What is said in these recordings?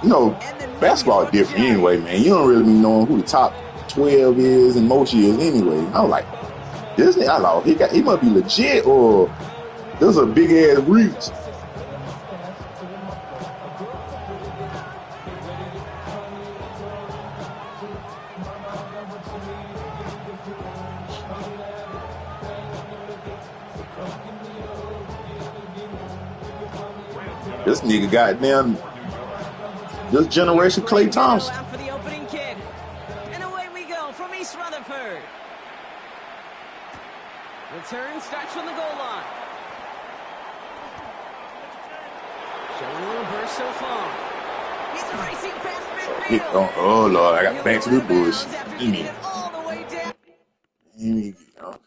You know, basketball is different anyway, man. You don't really be knowing who the top 12 is in most years anyway. I was like, this nigga, I thought he must be legit, or this is a big ass reach. This nigga goddamn this generation Klay Thompson. For the opening kick. And away we go from East Rutherford. Return starts from the goal line. Showing a little burst so far. He's racing past midfield. Oh Lord, I got back to the bush. All the way down. Okay.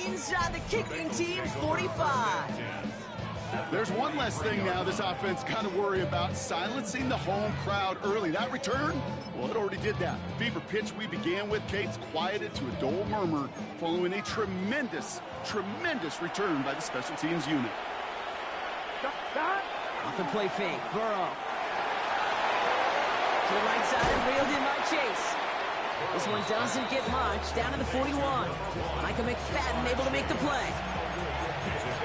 Inside the kicking team's 45. There's one less thing now this offense got to worry about, silencing the home crowd early. That return, well, it already did that. The fever pitch we began with, Kate's quieted to a dull murmur following a tremendous return by the special teams unit. Off the play fake, Burrow. To the right side and reeled in by Chase. This one doesn't get much, down to the 41. Micah McFadden able to make the play.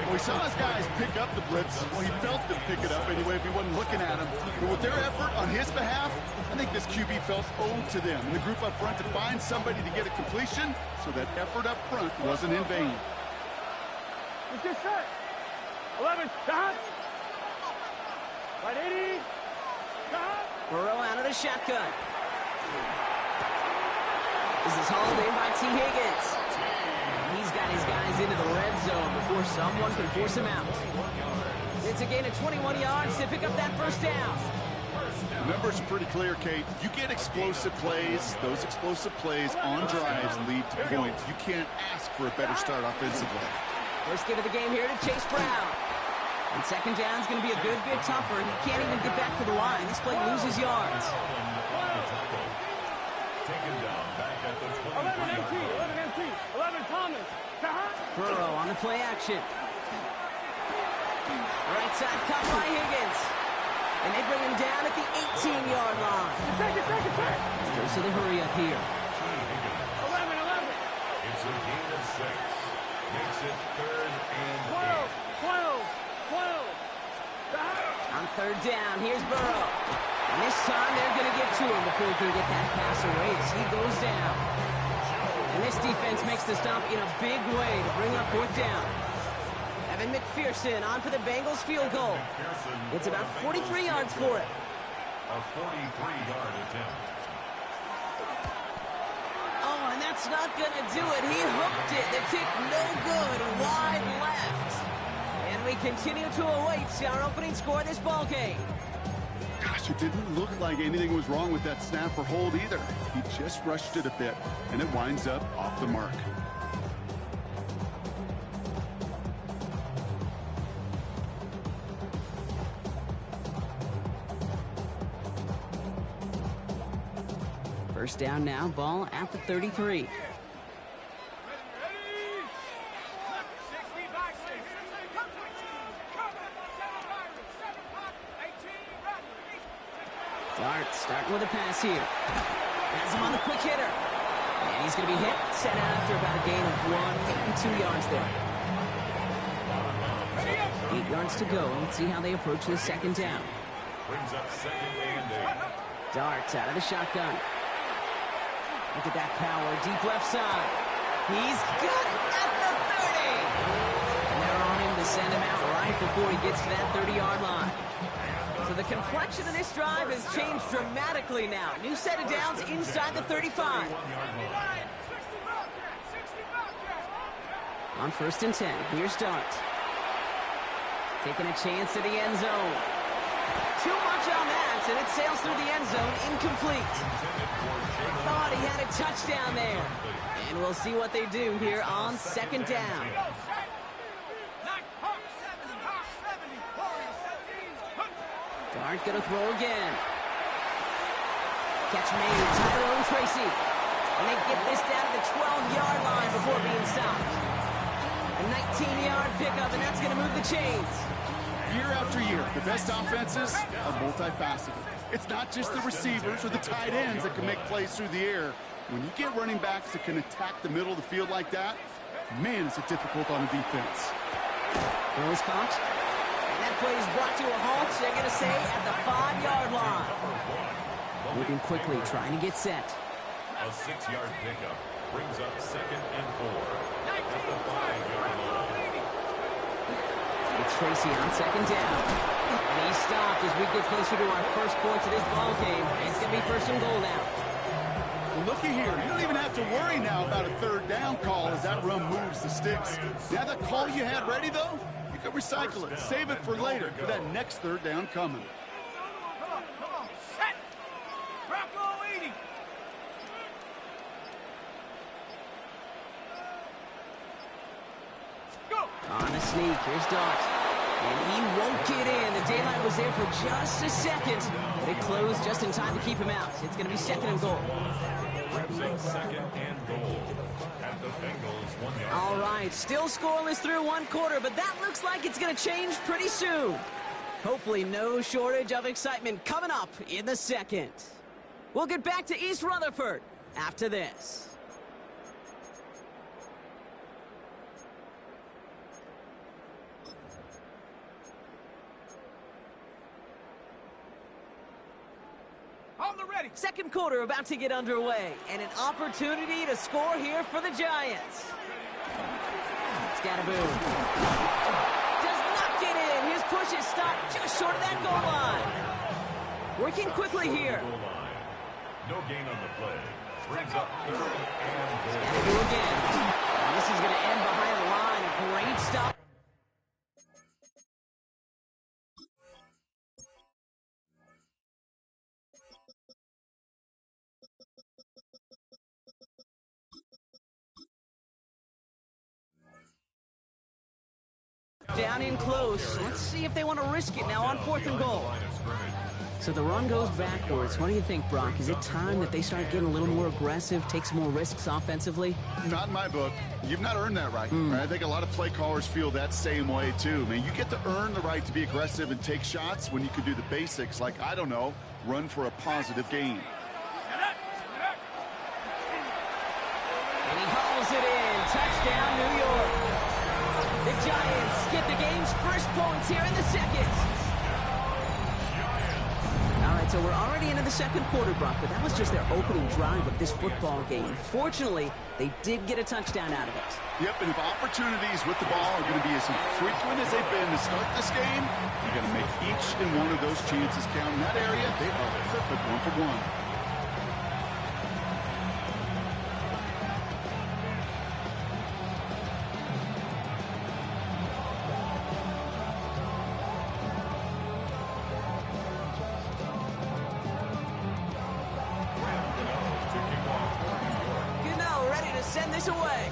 Well, we saw his guys pick up the blitz. Well, he felt them pick it up anyway if he wasn't looking at him. But with their effort on his behalf, I think this QB felt owed to them. And the group up front to find somebody to get a completion, so that effort up front wasn't in vain. It's just set. 11, stop. Right 80. Stop. Burrow out of the shotgun. This is hauled in by T. Higgins. He's got his guys into the red zone before someone can force him out. It's a gain of 21 yards to pick up that first down. The numbers are pretty clear, Kate. You get explosive plays. Those explosive plays on drives lead to points. You can't ask for a better start offensively. First give of the game here to Chase Brown. And second down is going to be a good bit tougher. He can't even get back to the line. This play loses yards. 11 Thomas. Burrow on the play action. Right side cut by Higgins. And they bring him down at the 18-yard line. Second. Goes to the hurry up here. down. Here's Burrow. And this time they're going to get to him before he can get that pass away as he goes down. And this defense makes the stop in a big way to bring up fourth down. Evan McPherson on for the Bengals field goal. It's about 43 yards for it. A 43-yard attempt. Oh, and that's not going to do it. He hooked it. The kick no good. Wide left. And we continue to await our opening score of this ball game. Gosh, it didn't look like anything was wrong with that snap or hold either. He just rushed it a bit, and it winds up off the mark. First down now, ball at the 33. Dart starting with a pass here. Has him on the quick hitter. And he's going to be hit, set out after about a gain of 1 and 2 yards there. 8 yards to go. Let's see how they approach this second down. Brings up second and 8. Dart's out of the shotgun. Look at that power, deep left side. He's got it at the 30. And they're on him to send him out right before he gets to that 30-yard line. So the complexion of this drive has changed dramatically now. New set of downs inside the 35. On 1st and 10, here's Dart. Taking a chance to the end zone. Too much on that, and it sails through the end zone, incomplete. Thought he had a touchdown there. And we'll see what they do here on second down. Dart gonna throw again. Catch made, Tyrone Tracy. And they get this down to the 12-yard line before being stopped. A 19-yard pickup, and that's gonna move the chains. Year after year, the best offenses are multifaceted. It's not just the receivers or the tight ends that can make plays through the air. When you get running backs that can attack the middle of the field like that, man, is it difficult on the defense. Rose caught. And that play is brought to a halt, they're going to say, at the 5-yard line. Moving quickly, trying to get set. A 6-yard pickup brings up second and 4 at the 5-yard line. It's Tracy on second down. And he's stopped as we get closer to our first point of this ball game. It's going to be 1st and goal now. Well, looky here. You don't even have to worry now about a 3rd down call as that run moves the sticks. Now that call you had ready, though, you can recycle it. Save it for later for that next 3rd down coming. Come on. Set. Bronco 80. Go. On the sneak, here's Dart. And he won't get in. The daylight was there for just a second. They closed just in time to keep him out. It's going to be 2nd and goal. Reps a 2nd and goal at the Bengals 1 yard. All right, still scoreless through 1 quarter, but that looks like it's going to change pretty soon. Hopefully no shortage of excitement coming up in the 2nd. We'll get back to East Rutherford after this. On the ready. 2nd quarter about to get underway, and an opportunity to score here for the Giants. Scatterboo does not get in. His push is stopped just short of that goal line. Working quickly here. Goal line. No gain on the play. Brings up 3rd and goal. Scatterboo again. And this is going to end behind the line. A great stop. Down in close. Let's see if they want to risk it now on 4th and goal. So the run goes backwards. What do you think, Brock? Is it time that they start getting a little more aggressive, take some more risks offensively? Not in my book. You've not earned that right. Right? I think a lot of play callers feel that same way, too. I mean, you get to earn the right to be aggressive and take shots when you can do the basics, like, I don't know, run for a positive gain. And he hauls it in. Touchdown, New York. The Giants get the game's first points here in the 2nd. right, so we're already into the second quarter, Brock, but that was just their opening drive of this football game. Fortunately, they did get a touchdown out of it. Yep, and if opportunities with the ball are going to be as infrequent as they've been to start this game, you're going to make each and one of those chances count. In that area, they are perfect 1-for-1. Send this away.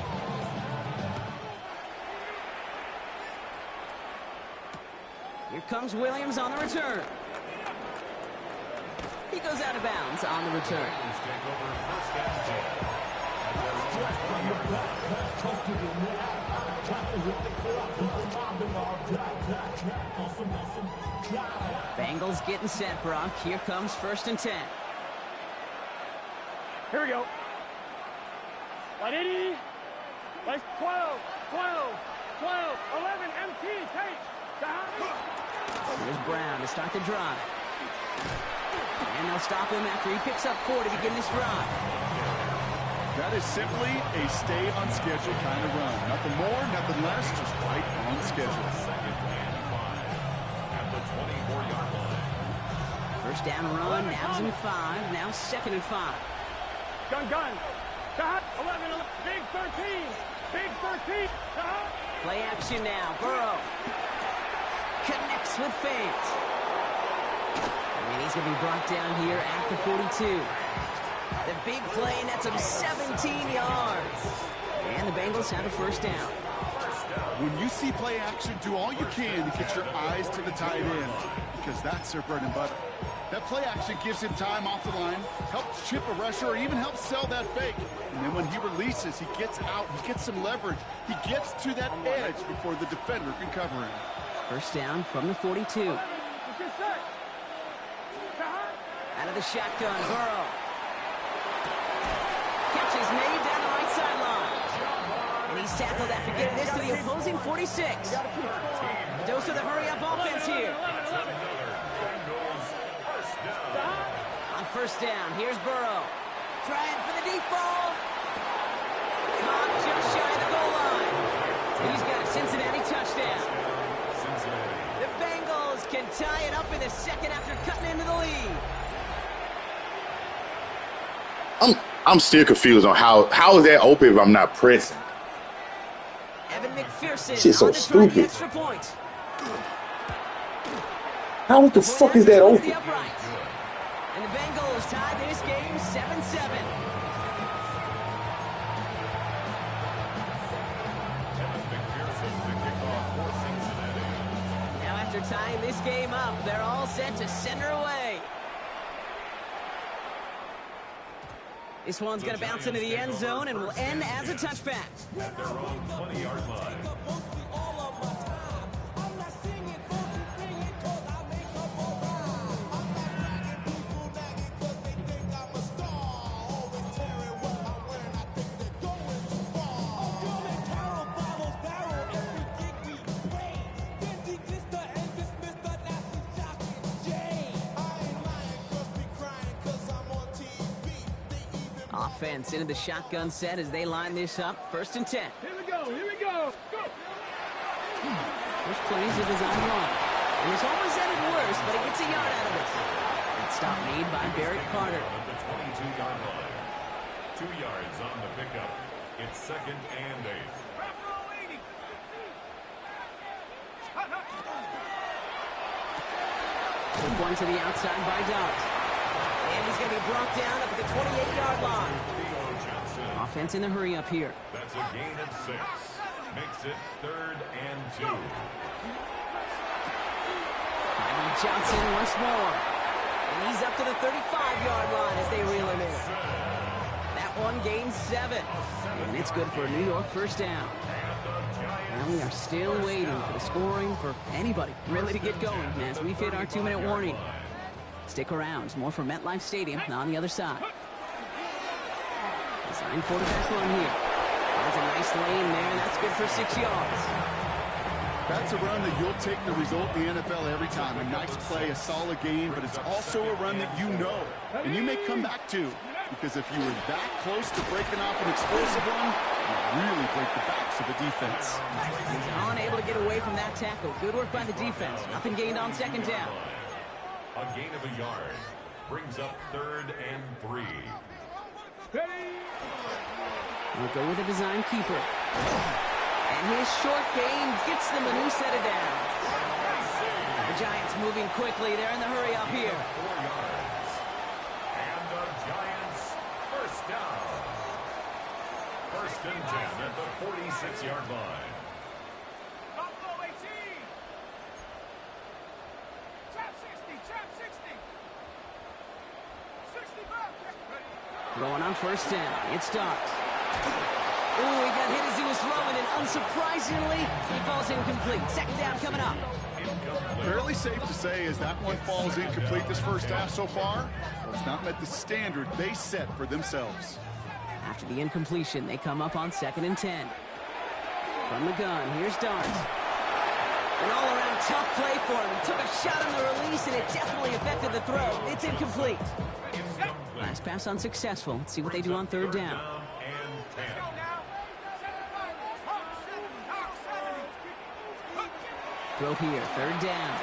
Here comes Williams on the return. He goes out of bounds on the return. Bengals getting set, Brock. Here comes 1st and 10. Here we go. 180. Like 12, 12, 12, 11, MT, take. Here's Brown to start the drive. And they'll stop him after he picks up 4 to begin this drive. That is simply a stay on schedule kind of run. Nothing more, nothing less, just right on schedule. 2nd and 5 at the 24-yard line. First down run, now's in 5, now 2nd and 5. Gun. 11, big 13, big 13. Play action now, Burrow. Connects with fans. And he's going to be brought down here at the 42. The big play nets him 17 yards. And the Bengals have a first down. When you see play action, do all you can to get your eyes to the tight end, because that's their bread and butter. That play action gives him time off the line, helps chip a rusher, or even helps sell that fake. And then when he releases, he gets out, he gets some leverage. He gets to that edge before the defender can cover him. First down from the 42. Out of the shotgun, Burrow. Catch is made down the right sideline. And he's tackled after getting this to the opposing 46. A dose of the hurry-up offense here. On first down, here's Burrow. Trying for the deep ball. Caught just shy of the goal line. He's got a Cincinnati touchdown. The Bengals can tie it up in the second after cutting into the lead. I'm still confused on how is that open if I'm not pressing. Evan McPherson Shit's so on to try the stupid. extra point. How the fuck is that open? And the Bengals tie this game 7-7. Now after tying this game up, they're all set to send her away. This one's going to bounce into the end zone and will end as a touchback. At their own 20-yard line. Offense into the shotgun set as they line this up. 1st and 10. Here we go. Go. First plays a design run. And it's almost ended worse, but he gets a yard out of it. That stop made by Barrett Carter. At the 22-yard line. 2 yards on the pickup. It's 2nd and 8. Took one to the outside by Dart. And he's going to be brought down up at the 28-yard line. Offense in the hurry up here. That's a gain of 6. Makes it 3rd and 2. Byron Johnson once more. And he's up to the 35-yard line as they reel him in. That one gains 7. And it's good for a New York first down. Now we are still waiting for the scoring for anybody really to get going as we've hit our 2-minute warning. Stick around. More from MetLife Stadium on the other side. Design quarterback run here. There's a nice lane there. That's good for 6 yards. That's a run that you'll take the result in the NFL every time. A nice play, a solid game, but it's also a run that you know, and you may come back to. Because if you were that close to breaking off an explosive run, you really break the backs of the defense. He's unable to get away from that tackle. Good work by the defense. Nothing gained on second down. A gain of a yard brings up 3rd and 3. We'll go with a design keeper. And his short gain gets them a new set of downs. The Giants moving quickly. They're in the hurry up here. 4 yards. And the Giants first down. 1st and 10 at the 46-yard line. Going on 1st down. It starts. Oh, he got hit as he was throwing, and unsurprisingly, he falls incomplete. 2nd down coming up. Fairly safe to say as that one falls incomplete this first half so far, well, it's not met the standard they set for themselves. After the incompletion, they come up on 2nd and 10. From the gun, here's Darts. An all-around tough play for him. He took a shot on the release, and it definitely affected the throw. It's incomplete. Last pass unsuccessful. Let's see what they do on 3rd down. Throw here, 3rd down.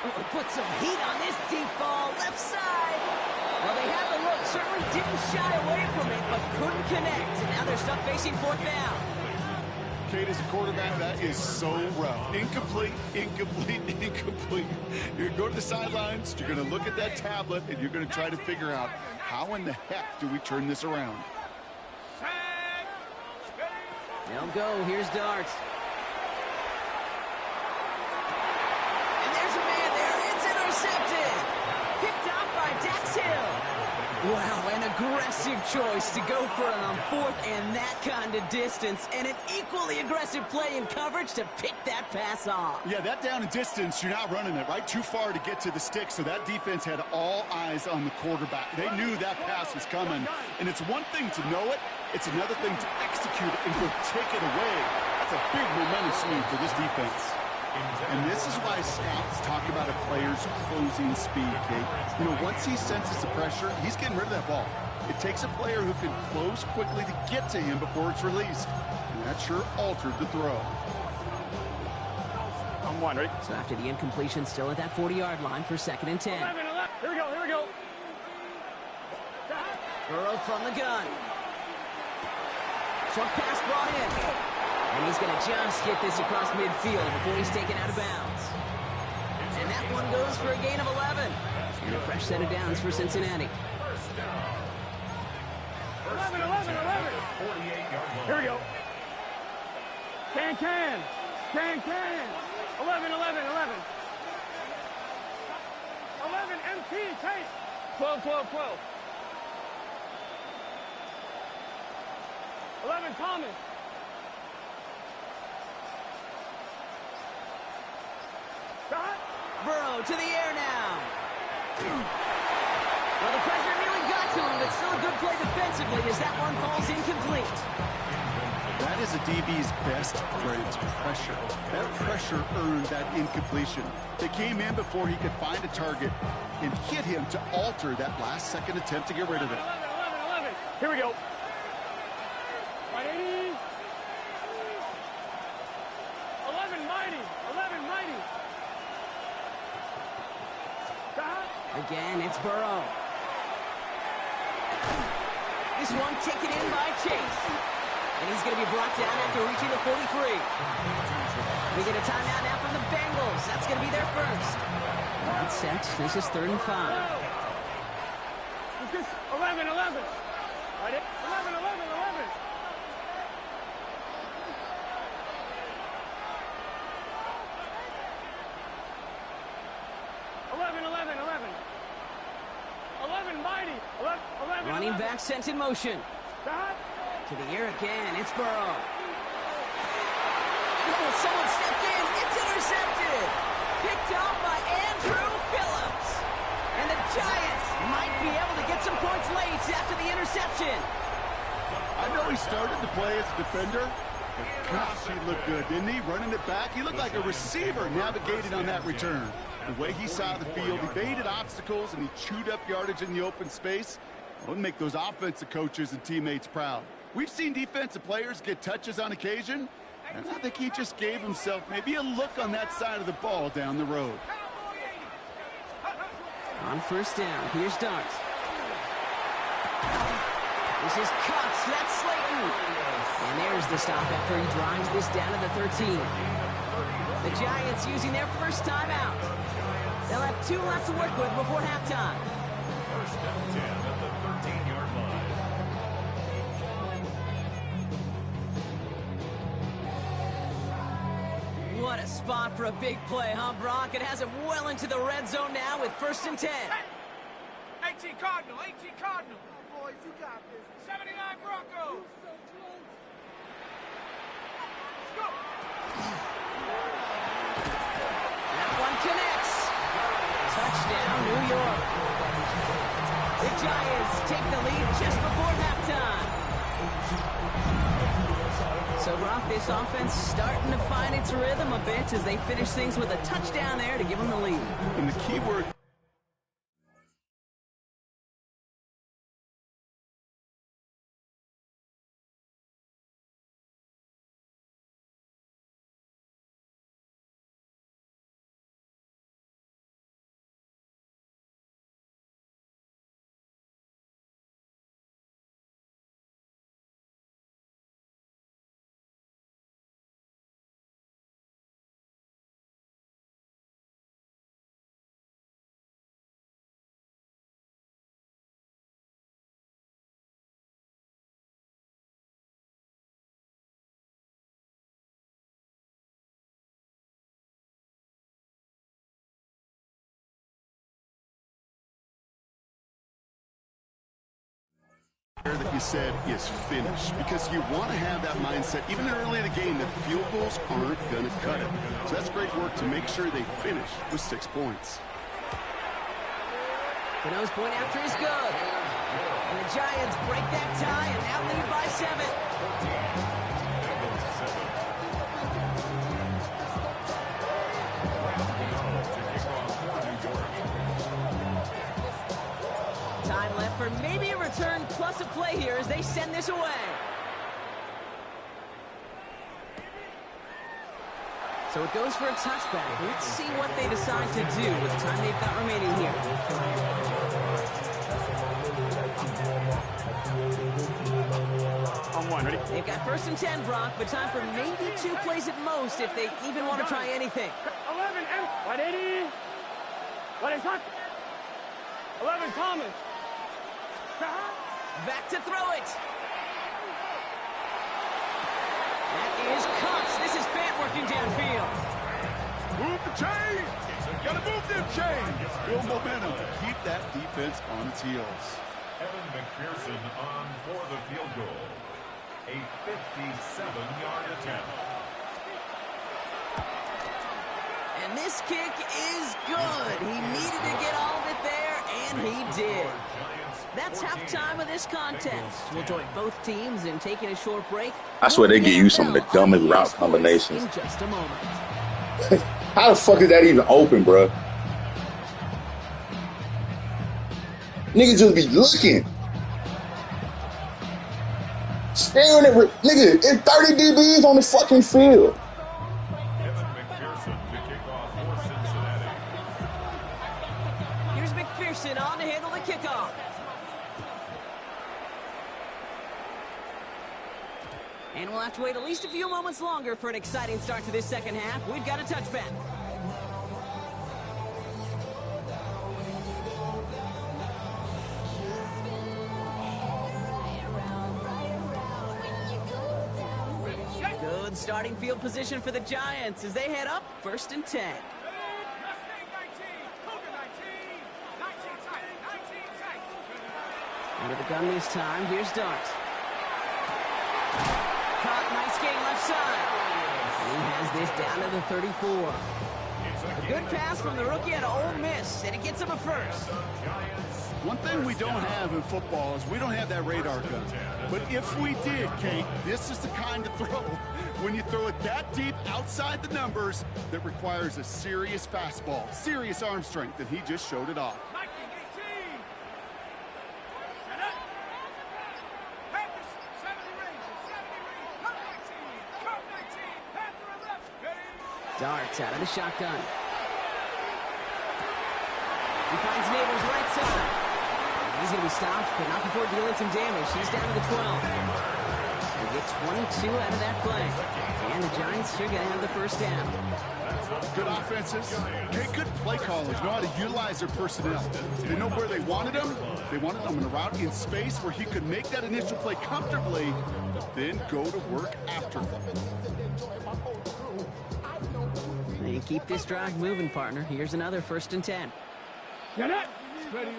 Oh, put some heat on this deep ball, left side. Well, they had the look, certainly didn't shy away from it, but couldn't connect. And now they're stuck facing 4th down. Kate, as a quarterback, that is so rough. Incomplete, incomplete, incomplete. You're going to go to the sidelines, you're going to look at that tablet, and you're going to try to figure out how in the heck do we turn this around. They'll go. Here's Darts. And there's a man there. It's intercepted. Picked off by Dax Hill. Wow, an aggressive choice to go for it on 4th and that kind of distance, and an equally aggressive play in coverage to pick that pass off. Yeah, that down and distance, you're not running it, right? Too far to get to the stick, so that defense had all eyes on the quarterback. They knew that pass was coming, and it's one thing to know it, it's another thing to execute it and go take it away. That's a big momentum swing for this defense. And this is why scouts talk about a player's closing speed, Kate. You know, once he senses the pressure, he's getting rid of that ball. It takes a player who can close quickly to get to him before it's released. And that sure altered the throw. I'm one, ready? So after the incompletion, still at that 40-yard line for 2nd and 10. 11. Here we go, here we go. Burrow from the gun. Short pass brought in. And he's going to just get this across midfield before he's taken out of bounds. And that one goes for a gain of 11. And a fresh set of downs for Cincinnati. 11. Here we go. Can. 11. 11 MT, take. 12. 11 Thomas. Burrow to the air now. Well, the pressure nearly got to him, but still a good play defensively as that one falls incomplete. That is a DB's best friend, pressure. That pressure earned that incompletion. They came in before he could find a target and hit him to alter that last-second attempt to get rid of it. 11. Here we go. 180. 11 mighty. Again, it's Burrow. This one taken in by Chase. And he's going to be brought down after reaching the 43. We get a timeout now from the Bengals. That's going to be their first. Not set. This is 3rd and 5. Is this 11. Right, 11. 11 mighty. 11. Running back sent in motion. To the air again. It's Burrow. Oh, someone stepped in. It's intercepted. Picked off by Andrew Phillips. And the Giants might be able to get some points late after the interception. I know he started to play as a defender, Gosh, he looked good, didn't he? Running it back. He looked like a receiver navigating on that return. The way he saw the field, he baited obstacles, and he chewed up yardage in the open space. It would make those offensive coaches and teammates proud. We've seen defensive players get touches on occasion, and I think he just gave himself maybe a look on that side of the ball down the road. On first down, here's Dart. This is Cox, that's Slayton. And there's the stop after he drives this down to the 13. The Giants using their first timeout. They'll have 2 left to work with before halftime. First and 10 at the 13-yard line. What a spot for a big play, huh, Brock? It has him well into the red zone now with first and 10. 18 Cardinal, 18 Cardinal. Boys, you got this. 79 Broncos. Let's go. That one connects. Touchdown, New York. The Giants take the lead just before halftime. So, Brock, this offense starting to find its rhythm a bit as they finish things with a touchdown there to give them the lead. And the key word... that you said is finished, because you want to have that mindset even early in the game that field goals aren't going to cut it. So that's great work to make sure they finish with 6 points. The nose point after is good. And the Giants break that tie and now lead by 7. Time left for maybe a return plus a play here as they send this away. So it goes for a touchback. Let's see what they decide to do with the time they've got remaining here. On one, ready? They've got first and 10, Brock, but time for maybe 2 plays at most if they even want to try anything. 11 M. 180. What is that? 11 Thomas. Back to throw it. That is Cox. This is Fant working downfield. Move the chains. Got to move them chains. Build momentum to keep that defense on its heels. Evan McPherson on for the field goal. A 57-yard attempt. And this kick is good. He needed to get all of it there, and he did. That's halftime of this contest. We'll join both teams in taking a short break. I swear they give you some of the dumbest route combinations. In just a moment. How the fuck is that even open, bro? Niggas just be looking. Staring at nigga, it's 30 DBs on the fucking field. Evan McPherson to kick off for Cincinnati. Here's McPherson on to handle the kickoff. And we'll have to wait at least a few moments longer for an exciting start to this second half. We've got a touchback. Good starting field position for the Giants as they head up first and 10. Under the gun this time, here's Dart. Caught, nice gain left side. He has this down to the 34. A good pass from the rookie at Ole Miss, and it gets him a first. One thing we don't have in football is we don't have that radar gun. But if we did, Kate, this is the kind of throw, when you throw it that deep outside the numbers, that requires a serious fastball, serious arm strength, and he just showed it off. Darts out of the shotgun. He finds Neighbors right side. He's going to be stopped, but not before dealing some damage. He's down to the 12. They get 22 out of that play. And the Giants are going to have the first down. Good offenses. Okay, good play callers know how to utilize their personnel. They know where they wanted him. They wanted him in a route in space where he could make that initial play comfortably, then go to work after. They keep this drive moving, partner. Here's another 1st and 10. Get it. Ready,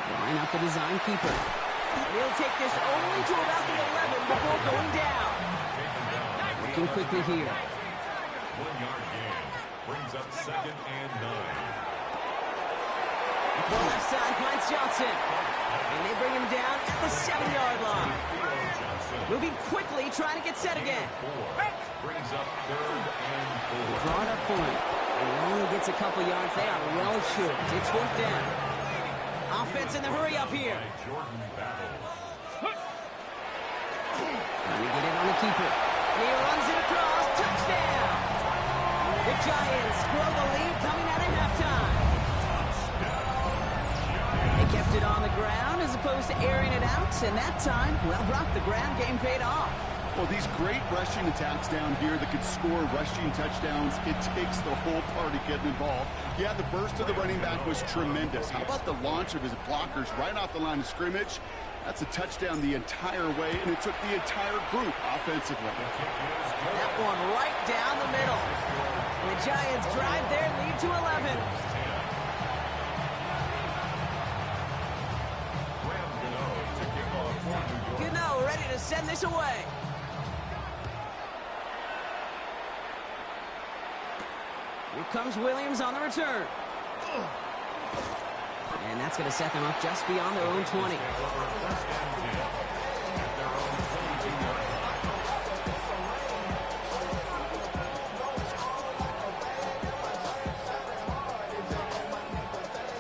Line up the design keeper. He'll take this only to about the 11 before going down. Working quickly here. 1-yard gain. Brings up 2nd and 9. The left side finds Johnson. And they bring him down at the 7-yard line. Moving quickly, trying to get set again. Brings up 3rd and 4. Draw it up for him. And he only gets a couple yards. They are well short. It's 4th down. Offense in the hurry up here. Trying to get it on the keeper. And he runs it across. Touchdown! The Giants grow the lead coming out of halftime. They kept it on the ground as opposed to airing it out. And that time, well, Brock, the ground game paid off. Well, these great rushing attacks down here that could score rushing touchdowns, it takes the whole party getting involved. Yeah, the burst of the running back was tremendous. How about the launch of his blockers right off the line of scrimmage? That's a touchdown the entire way, and it took the entire group offensively. That one right down the middle. And the Giants drive their lead to 11. Gano ready to send this away. Here comes Williams on the return. And that's going to set them up just beyond their own 20.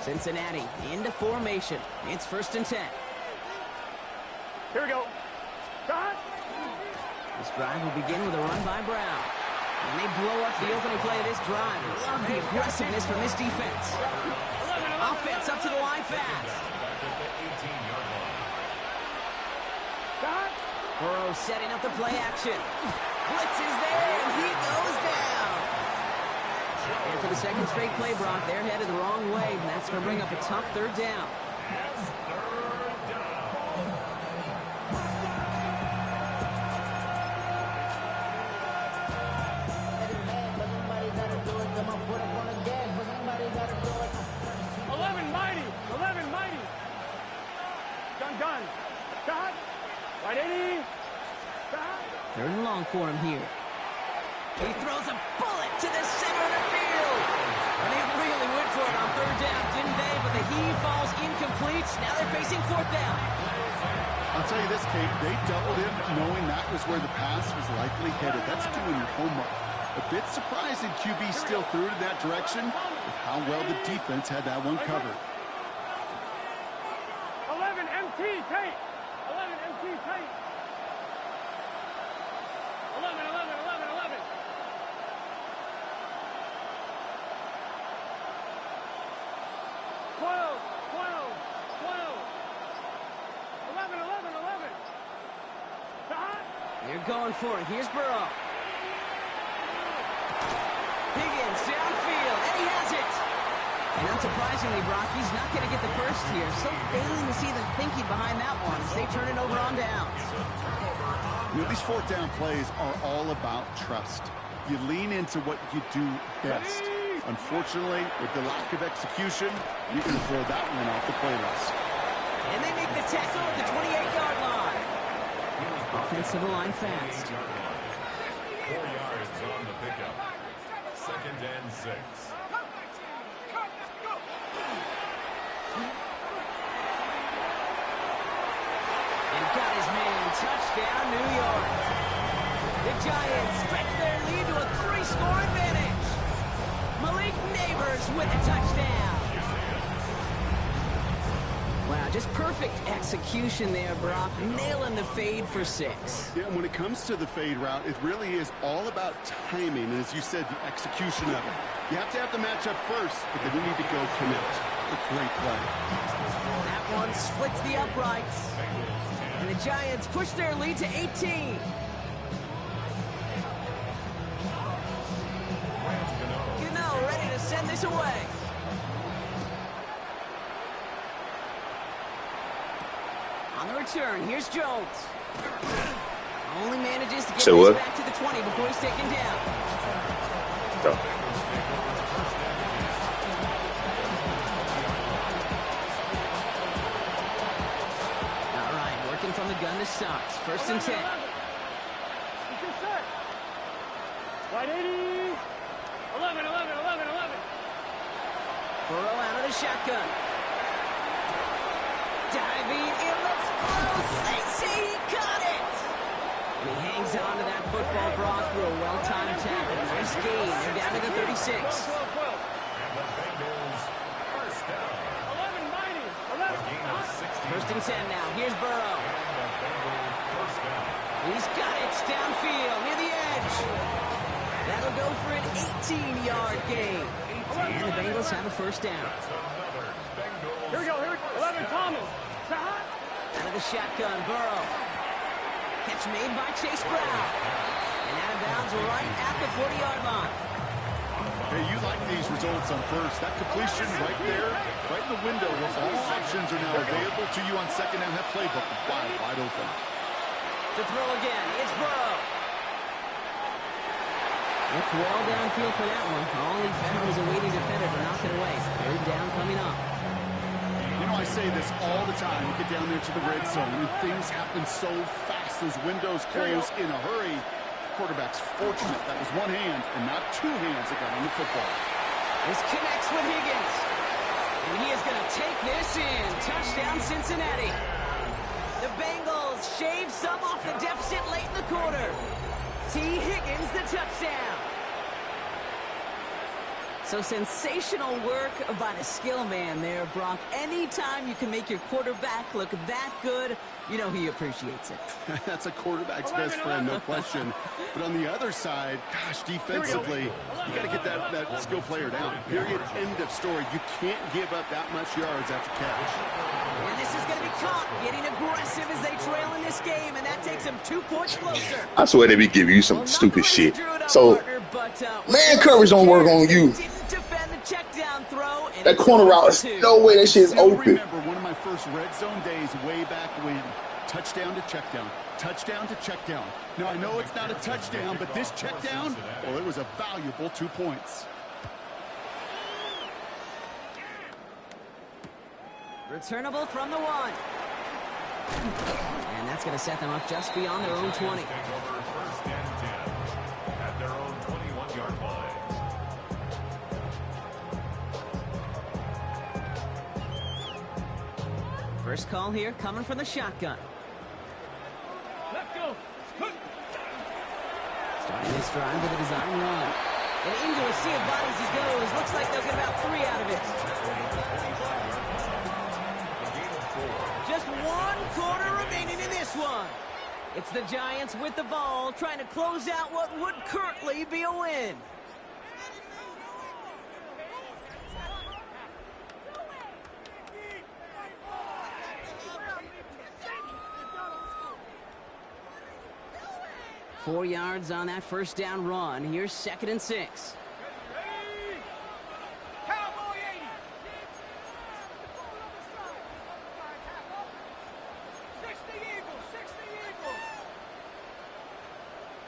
Cincinnati into formation. It's 1st and 10. Here we go. Got. This drive will begin with a run by Brown. And they blow up the opening play of this drive. Love the aggressiveness from this defense. Offense up to the line fast. Burrow setting up the play action. Blitz is there, and he goes down. And for the 2nd straight play, Brock, they're headed the wrong way, and that's going to bring up a tough 3rd down. Gun. Got. Right 80. Got. 3rd and long for him here. He throws a bullet to the center of the field. And they really went for it on 3rd down, didn't they? But the heave falls incomplete. Now they're facing 4th down. I'll tell you this, Kate, they doubled him knowing that was where the pass was likely headed. That's doing your homework. A bit surprising QB still threw it in that direction with how well the defense had that one covered. 11 MT tape. 11 MT tape. 11. 12. 11. They're going for it. Here's Burrow. Higgins downfield, and he has it. And unsurprisingly, Brock, he's not going to get the first here. So failing to see the thinking behind that one as they turn it over on downs. You know, these 4th down plays are all about trust. You lean into what you do best. Unfortunately, with the lack of execution, you can throw that one off the playlist. And they make the tackle at the 28-yard line. Offense to the line fast. 4 yards on the pickup. 2nd and 6. And got his man. Touchdown, New York. The Giants stretch their lead to a 3-score advantage. Malik Neighbors with a touchdown. Wow, just perfect execution there, Brock. Nailing the fade for 6. Yeah, and when it comes to the fade route, it really is all about timing. And as you said, the execution of it. You have to have the matchup first, but then you need to go connect. A great play. That one splits the uprights. And the Giants push their lead to 18. Gano ready to send this away. On the return, here's Jones. Only manages to get this back to the 20 before he's taken down. All right, working from the gun to Sox. 1st and 10. Wide 80. 11. Burrow out of the shotgun. Diving, it looks close. They say he got it. And he hangs on to that football, Brock, through a well-timed tackle. Nice gain. They're down to the 36. 12. And the Bengals, first down. 11, mighty. A gain of 16. 1st and 10 now. Here's Burrow. And the Bengals, first down. He's got it. It's downfield, near the edge. That'll go for an 18-yard gain. And the Bengals have a 1st down. That's another Bengals. Here we go. 11, Thomas. Out of the shotgun, Burrow. Catch made by Chase Brown. And out of bounds right at the 40-yard line. Hey, you like these results on first. That completion right there, right in the window where all options are now available to you on 2nd down. That playbook wide open. To throw again, it's Burrow. Looked well downfield for that one. All he found was a waiting defender to knock it away. 3rd down coming up. You know, I say this all the time. You get down there to the red zone, and things happen so fast. Those windows close in a hurry. Quarterback's fortunate that was one hand and not 2 hands that got on the football. This connects with Higgins. And he is going to take this in. Touchdown, Cincinnati. The Bengals shave some off the deficit late in the quarter. T. Higgins, the touchdown. So sensational work by the skill man there, Brock. Anytime you can make your quarterback look that good, you know he appreciates it. That's a quarterback's best friend, no question. But on the other side, gosh, defensively, you got to get that skill player down. Period. End of story. You can't give up that much yards after catch. And this is going to be caught, getting aggressive as they trail in this game, and that takes them 2 points closer. I swear they be giving you some stupid shit. So, man coverage don't work on you. That corner route is no way that shit is open. Remember one of my first red zone days way back when. Touchdown to check down. Touchdown to check down. Now, I know it's not a touchdown, but this check down, well, it was a valuable 2 points. Returnable from the 1. And that's going to set them up just beyond their own 20. Take over 1st and 10 at their own 21-yard line. First call here coming from the shotgun. Let's go. Starting this drive with a design run. And into a sea of bodies he goes. Looks like they'll get about 3 out of it. Just 1 quarter remaining in this one. It's the Giants with the ball, trying to close out what would currently be a win. Four yards on that first down run. Here's 2nd and 6. Cowboy 80. 60 Eagles, 60 Eagles.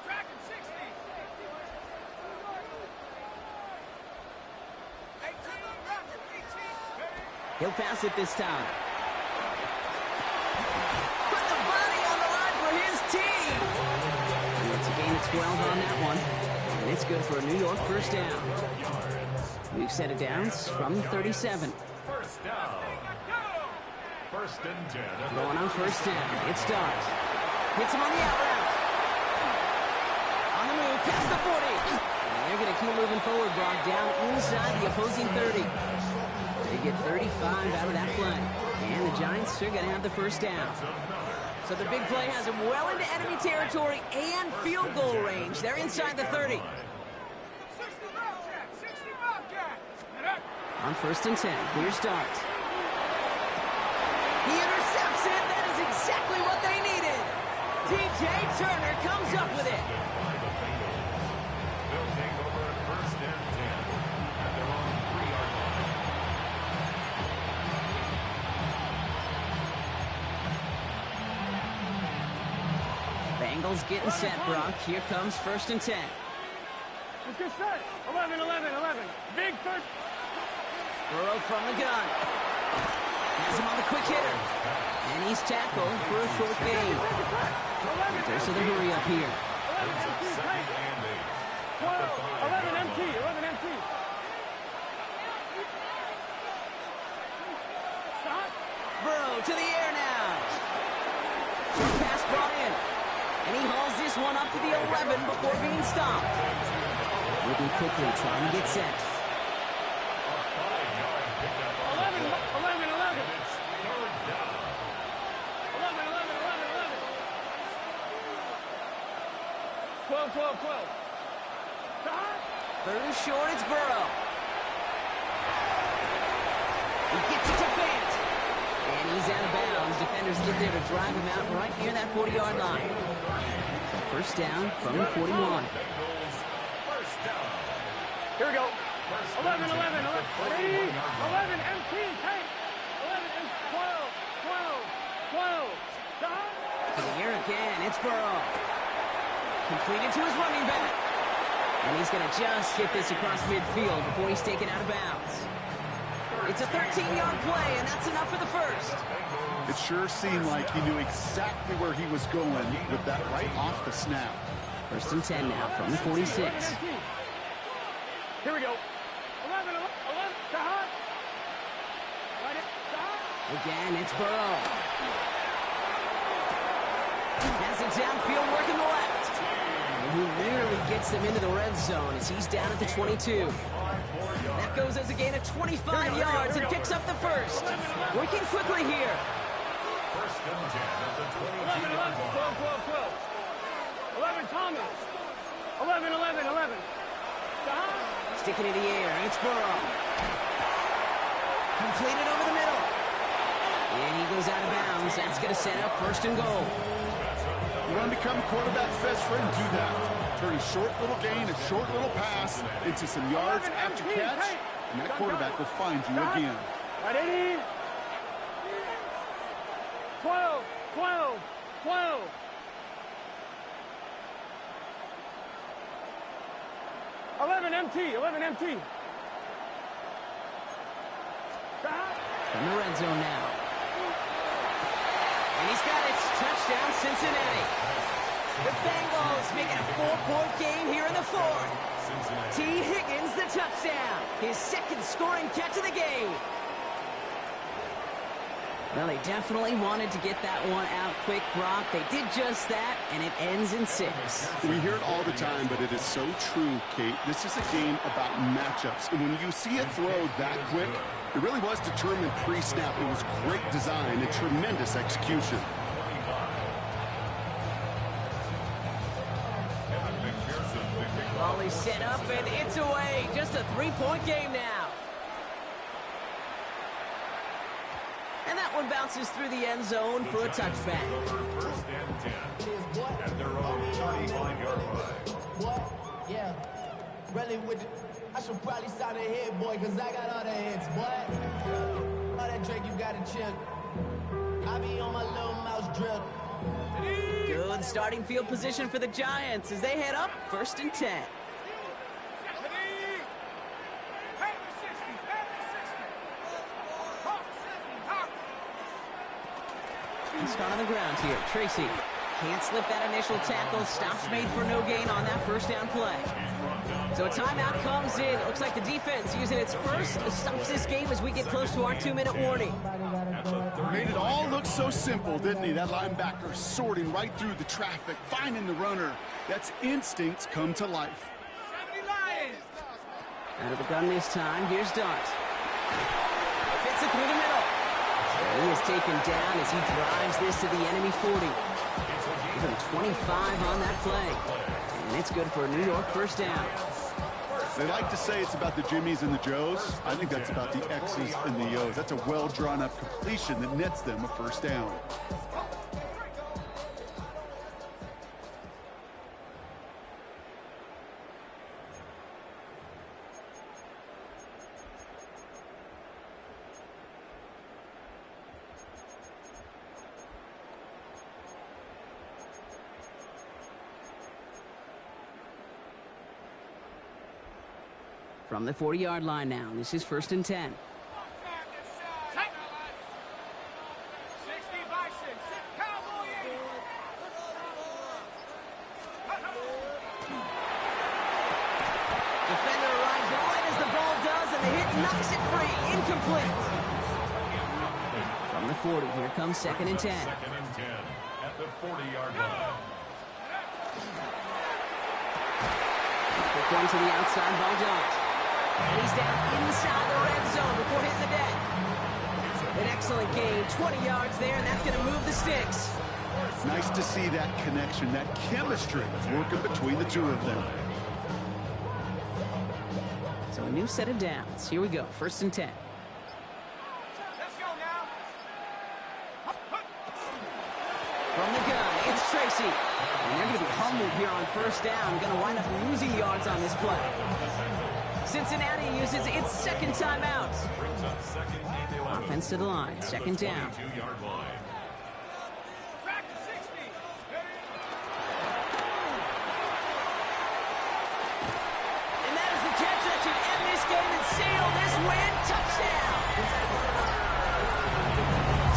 Tracking 60. 18. He'll pass it this time. Put the body on the line for his team. And it's a gain of 12 on that one. And it's good for a New York first down. We've set it down from 37. First down. First and 10. Going on first down. It starts. Hits him on the out route. On the move, past the 40. And they're going to keep moving forward, Brock, down inside the opposing 30. They get 35 out of that play. And the Giants are going to have the first down. So the big play has them well into enemy territory and field goal range. They're inside the 30. On first and 10, clear start. He intercepts it. That is exactly what they needed. DJ Turner comes up with it. They'll take over at first and 10 at their own 3-yard line. Bengals getting set, Brock. Here comes first and 10. Let's get set. 11, 11, 11. Big first. Burrow from the gun. Has him on the quick hitter. And he's tackled for a short gain. There's the hurry up here. 11 MT, 11 MT. Stop. Burrow to the air now. Short pass brought in. And he hauls this one up to the 11 before being stopped. Moving quickly, trying to get set. 12, 12, 12. Third and short, it's Burrow. He gets it to Fant. And he's out of bounds. Defenders get there to drive him out right near that 40-yard line. So first down from the 41. Here we go. 11, 11, 11. 11, MT, take. 11, and 12, 12, 12. To the air again, it's Burrow. Completed to his running back. And he's going to just get this across midfield before he's taken out of bounds. It's a 13-yard play, and that's enough for the first. It sure seemed like he knew exactly where he was going with that right off the snap. First and 10 now from the 46. Here we go. 11, 11, stop. Again, it's Burrow. Has it downfield, working the left. And he nearly gets them into the red zone as he's down at the 22. That goes as a gain of 25 yards and picks up the first. Working quickly here. First and 10 at the 11, 11, 12, 12, 12. 11, Thomas. 11, 11, 11. Sticking in the air, it's Burrow. Completed over the middle. And he goes out of bounds. That's going to set up first and goal. You want to become a quarterback's best friend? Do that. Turn a short little gain, a short little pass into some yards after catch, and that quarterback will find you again. Ready? 12, 12, 12. MT, 11 MT. In the red zone now. And he's got it. Touchdown, Cincinnati. The Bengals making a 4-point game here in the fourth. T. Higgins, the touchdown. His second scoring catch of the game. Well, they definitely wanted to get that one out quick, Brock. They did just that, and it ends in 6. We hear it all the time, but it is so true, Kate. This is a game about matchups. And when you see a throw that quick, it really was determined pre-snap. It was great design and tremendous execution. Ball is set up, and it's away. Just a 3-point game now. And that one bounces through the end zone for a touchback. First and 10 at their own 35-yard line. What? Yeah. Really with the, I should probably sign a hit, boy, because I got all the hits, boy. All that Drake, you got to chill. I be on my little mouse drip. Good starting field position for the Giants as they head up first and 10. And start on the ground here. Tracy Can't slip that initial tackle. Stops made for no gain on that first down play. So a timeout comes in. It looks like the defense using its first stops this game as we get close to our 2-minute warning. Made it all look so simple, didn't he? That linebacker sorting right through the traffic, finding the runner. That's instincts come to life. Out of the gun this time. Here's Dart. Fits it through the middle. And he is taken down as he drives this to the enemy 40. Even 25 on that play. And it's good for a New York first down. They like to say it's about the Jimmies and the Joes. I think that's about the X's and the O's. That's a well-drawn-up completion that nets them a first down. From the 40-yard line now. This is 1st and 10. Defender arrives right as the ball does, and the hit knocks it free. Incomplete. From the 40, here comes 2nd and 10. 2nd and 10 at the 40-yard line. Quick one to the outside by Dodge. And he's down inside the red zone before hitting the deck. An excellent gain, 20 yards there, and that's going to move the sticks. Nice to see that connection, that chemistry working between the two of them. So a new set of downs. Here we go, 1st and 10. Let's go now. From the gun, it's Tracy. And they're going to be humbled here on 1st down. Going to wind up losing yards on this play. Cincinnati uses its 2nd timeout. Offense to the line, 2nd down. And that is the catch that should end this game and seal this win. Touchdown!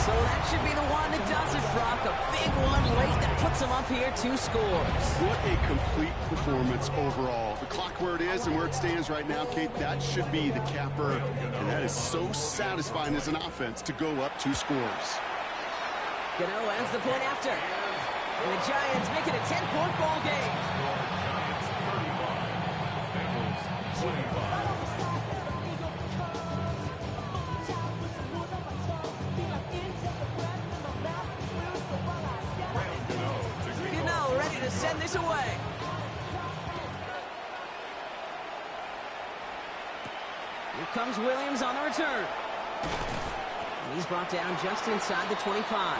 So that should be the one that does it, Brock. A big one late that puts them up here 2 scores. What a complete performance overall. The clock where it is and where it stands right now, Kate, that should be the capper. And that is so satisfying as an offense to go up 2 scores. Gano ends the point after. And the Giants make it a 10-point ball game. Gano ready to send this away. Here comes Williams on the return. And he's brought down just inside the 25.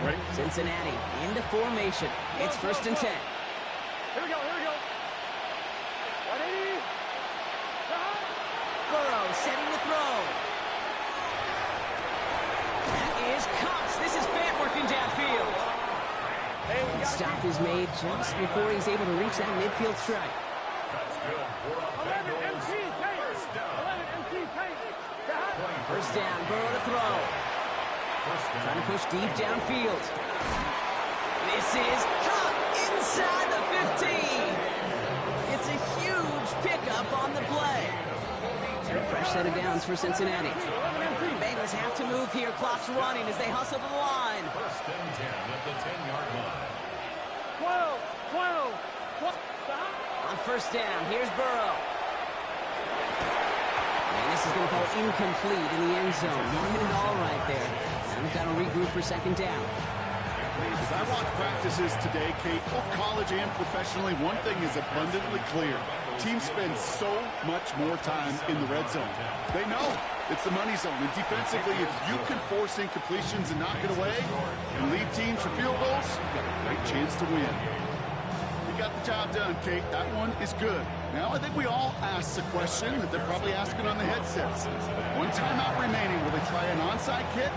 Ready? Cincinnati into formation. It's 1st and 10. Here we go. Ready? Burrow setting the throw. That is Cox. This is Fant working downfield. And stop is made just before he's able to reach that midfield strike. That's good. 11 MT tape. 11 MT tape. 1st down, Burrow to throw. Trying to push deep downfield. This is caught inside the 15. It's a huge pickup on the play. And a fresh set of downs for Cincinnati. Bengals have to move here. Clock's running as they hustle to the line. 1st and 10 at the 10-yard line. 12. On 1st down, here's Burrow. And this is going to fall incomplete in the end zone. Not hit it all right there. Now they've got to regroup for 2nd down. As I watch practices today, Kate, both college and professionally, one thing is abundantly clear. Teams spend so much more time in the red zone. They know it's the money zone. And defensively, if you can force incompletions and knock it away and lead teams for field goals, you got a great chance to win. You got the job done, Kate. That one is good. Now, I think we all ask the question that they're probably asking on the headsets. 1 timeout remaining. Will they try an onside kick?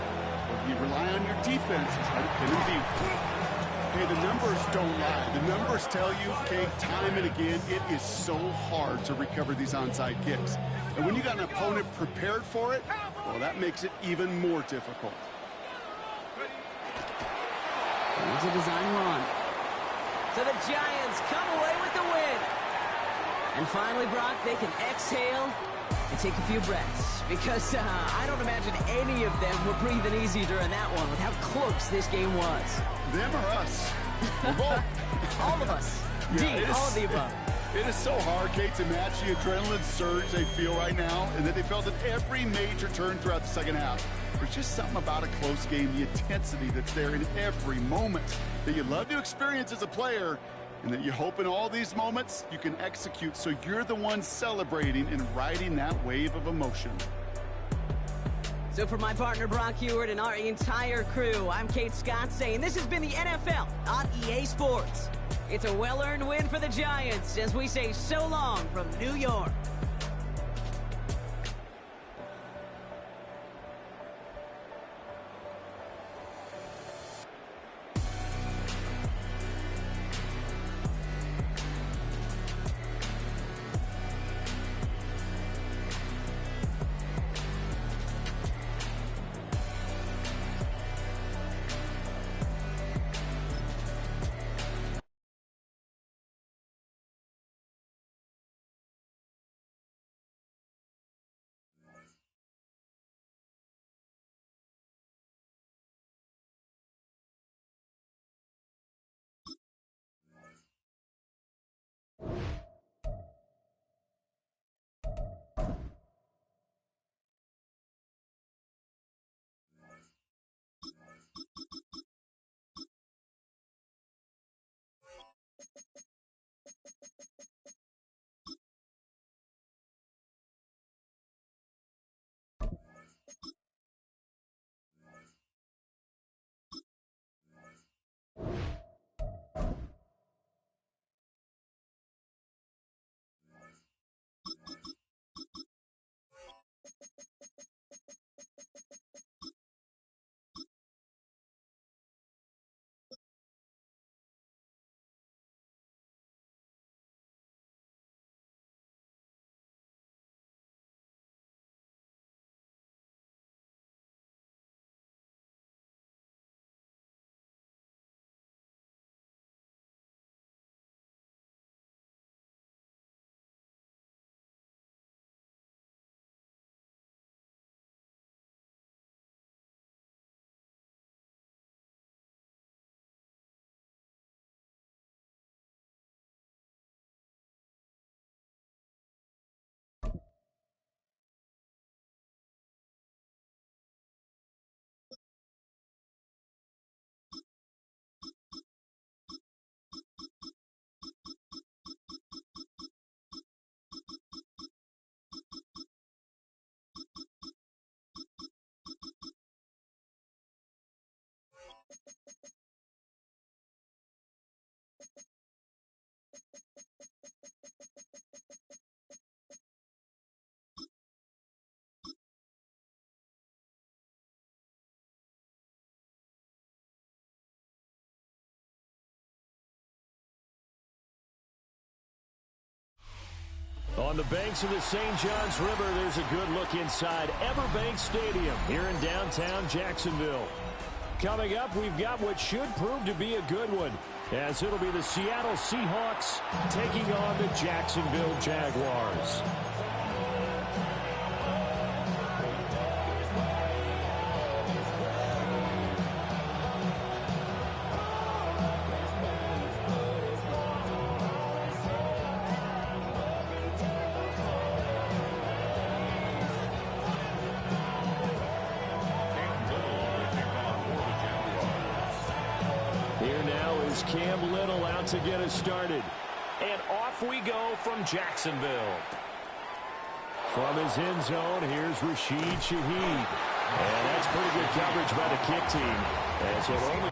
Or You rely on your defense and try to pin them deep. Hey, the numbers don't lie. The numbers tell you, okay, time and again, it is so hard to recover these onside kicks. And when you got an opponent prepared for it, well, that makes it even more difficult. Here's a design run. So the Giants come away with the win. And finally, Brock, they can exhale and take a few breaths. Because I don't imagine any of them were breathing easy during that one with how close this game was. Them or us? We're both. All of us. Yeah, all of the above. It is so hard, Kate, to match the adrenaline surge they feel right now and that they felt at every major turn throughout the second half. There's just something about a close game, the intensity that's there in every moment that you love to experience as a player, and that you hope in all these moments you can execute so you're the one celebrating and riding that wave of emotion. So for my partner Brock Heward and our entire crew, I'm Kate Scott saying this has been the NFL on EA Sports. It's a well-earned win for the Giants as we say so long from New York. On the banks of the St. Johns River, there's a good look inside Everbank Stadium here in downtown Jacksonville. Coming up, we've got what should prove to be a good one, as it'll be the Seattle Seahawks taking on the Jacksonville Jaguars. Cam Little out to get us started. And off we go from Jacksonville. From his end zone, here's Rashid Shaheed. And that's pretty good coverage by the kick team. As it only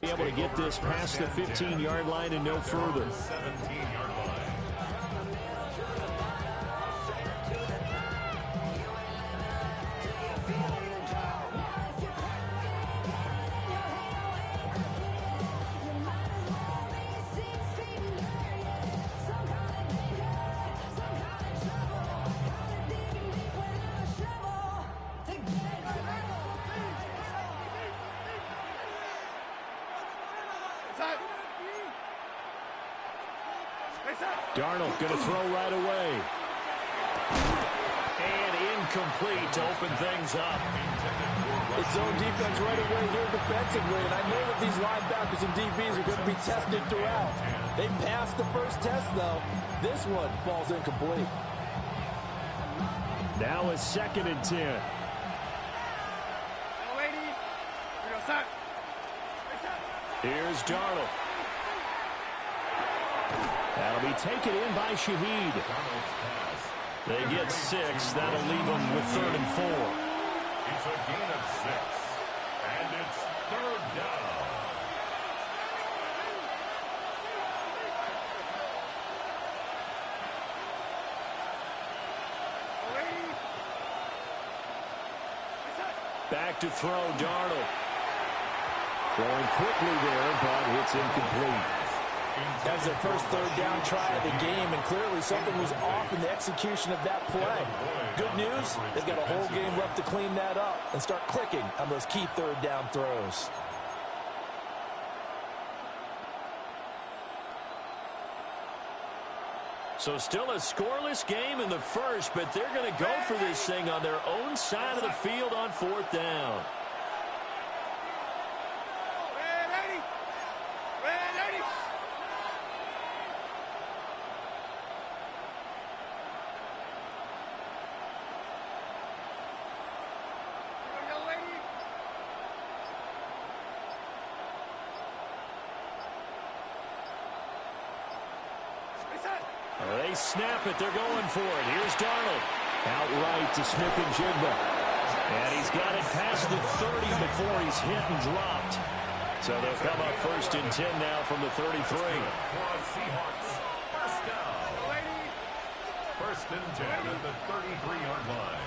be able to get this past the 15-yard line and no further. 17-yard line. Darnold going to throw right away. And incomplete to open things up. It's zone defense right away here defensively, and I know that these linebackers and DBs are going to be tested throughout. They passed the first test, though. This one falls incomplete. Now a 2nd and 10. Here's Darnold. That'll be taken in by Shaheed. They get 6. That'll leave them with 3rd and 4. It's a gain of 6. And it's 3rd down. Back to throw, Darnold. Throwing quickly there, but it's incomplete. That was their first 3rd down try of the game, and clearly something was off in the execution of that play. Good news, they've got a whole game left to clean that up and start clicking on those key 3rd down throws. So still a scoreless game in the first, but they're going to go for this thing on their own side of the field on 4th down. They snap it. They're going for it. Here's Darnold. Outright to Smith-Njigba. And he's got it past the 30 before he's hit and dropped. So they'll come up 1st and 10 now from the 33. Seahawks. 1st down. 1st and 10 at the 33-yard line.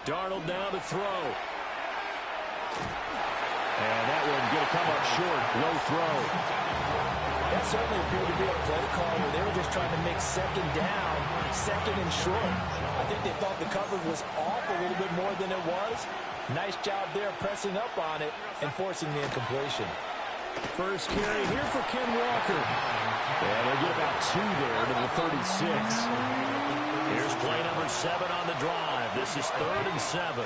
Darnold now to throw. And that one going to come up short. Low throw. That certainly appeared to be a play call where they were just trying to make 2nd down, 2nd and short. I think they thought the coverage was off a little bit more than it was. Nice job there pressing up on it and forcing the incompletion. First carry here for Ken Walker. And they'll get about 2 there to the 36. Here's play number 7 on the drive. This is 3rd and 7.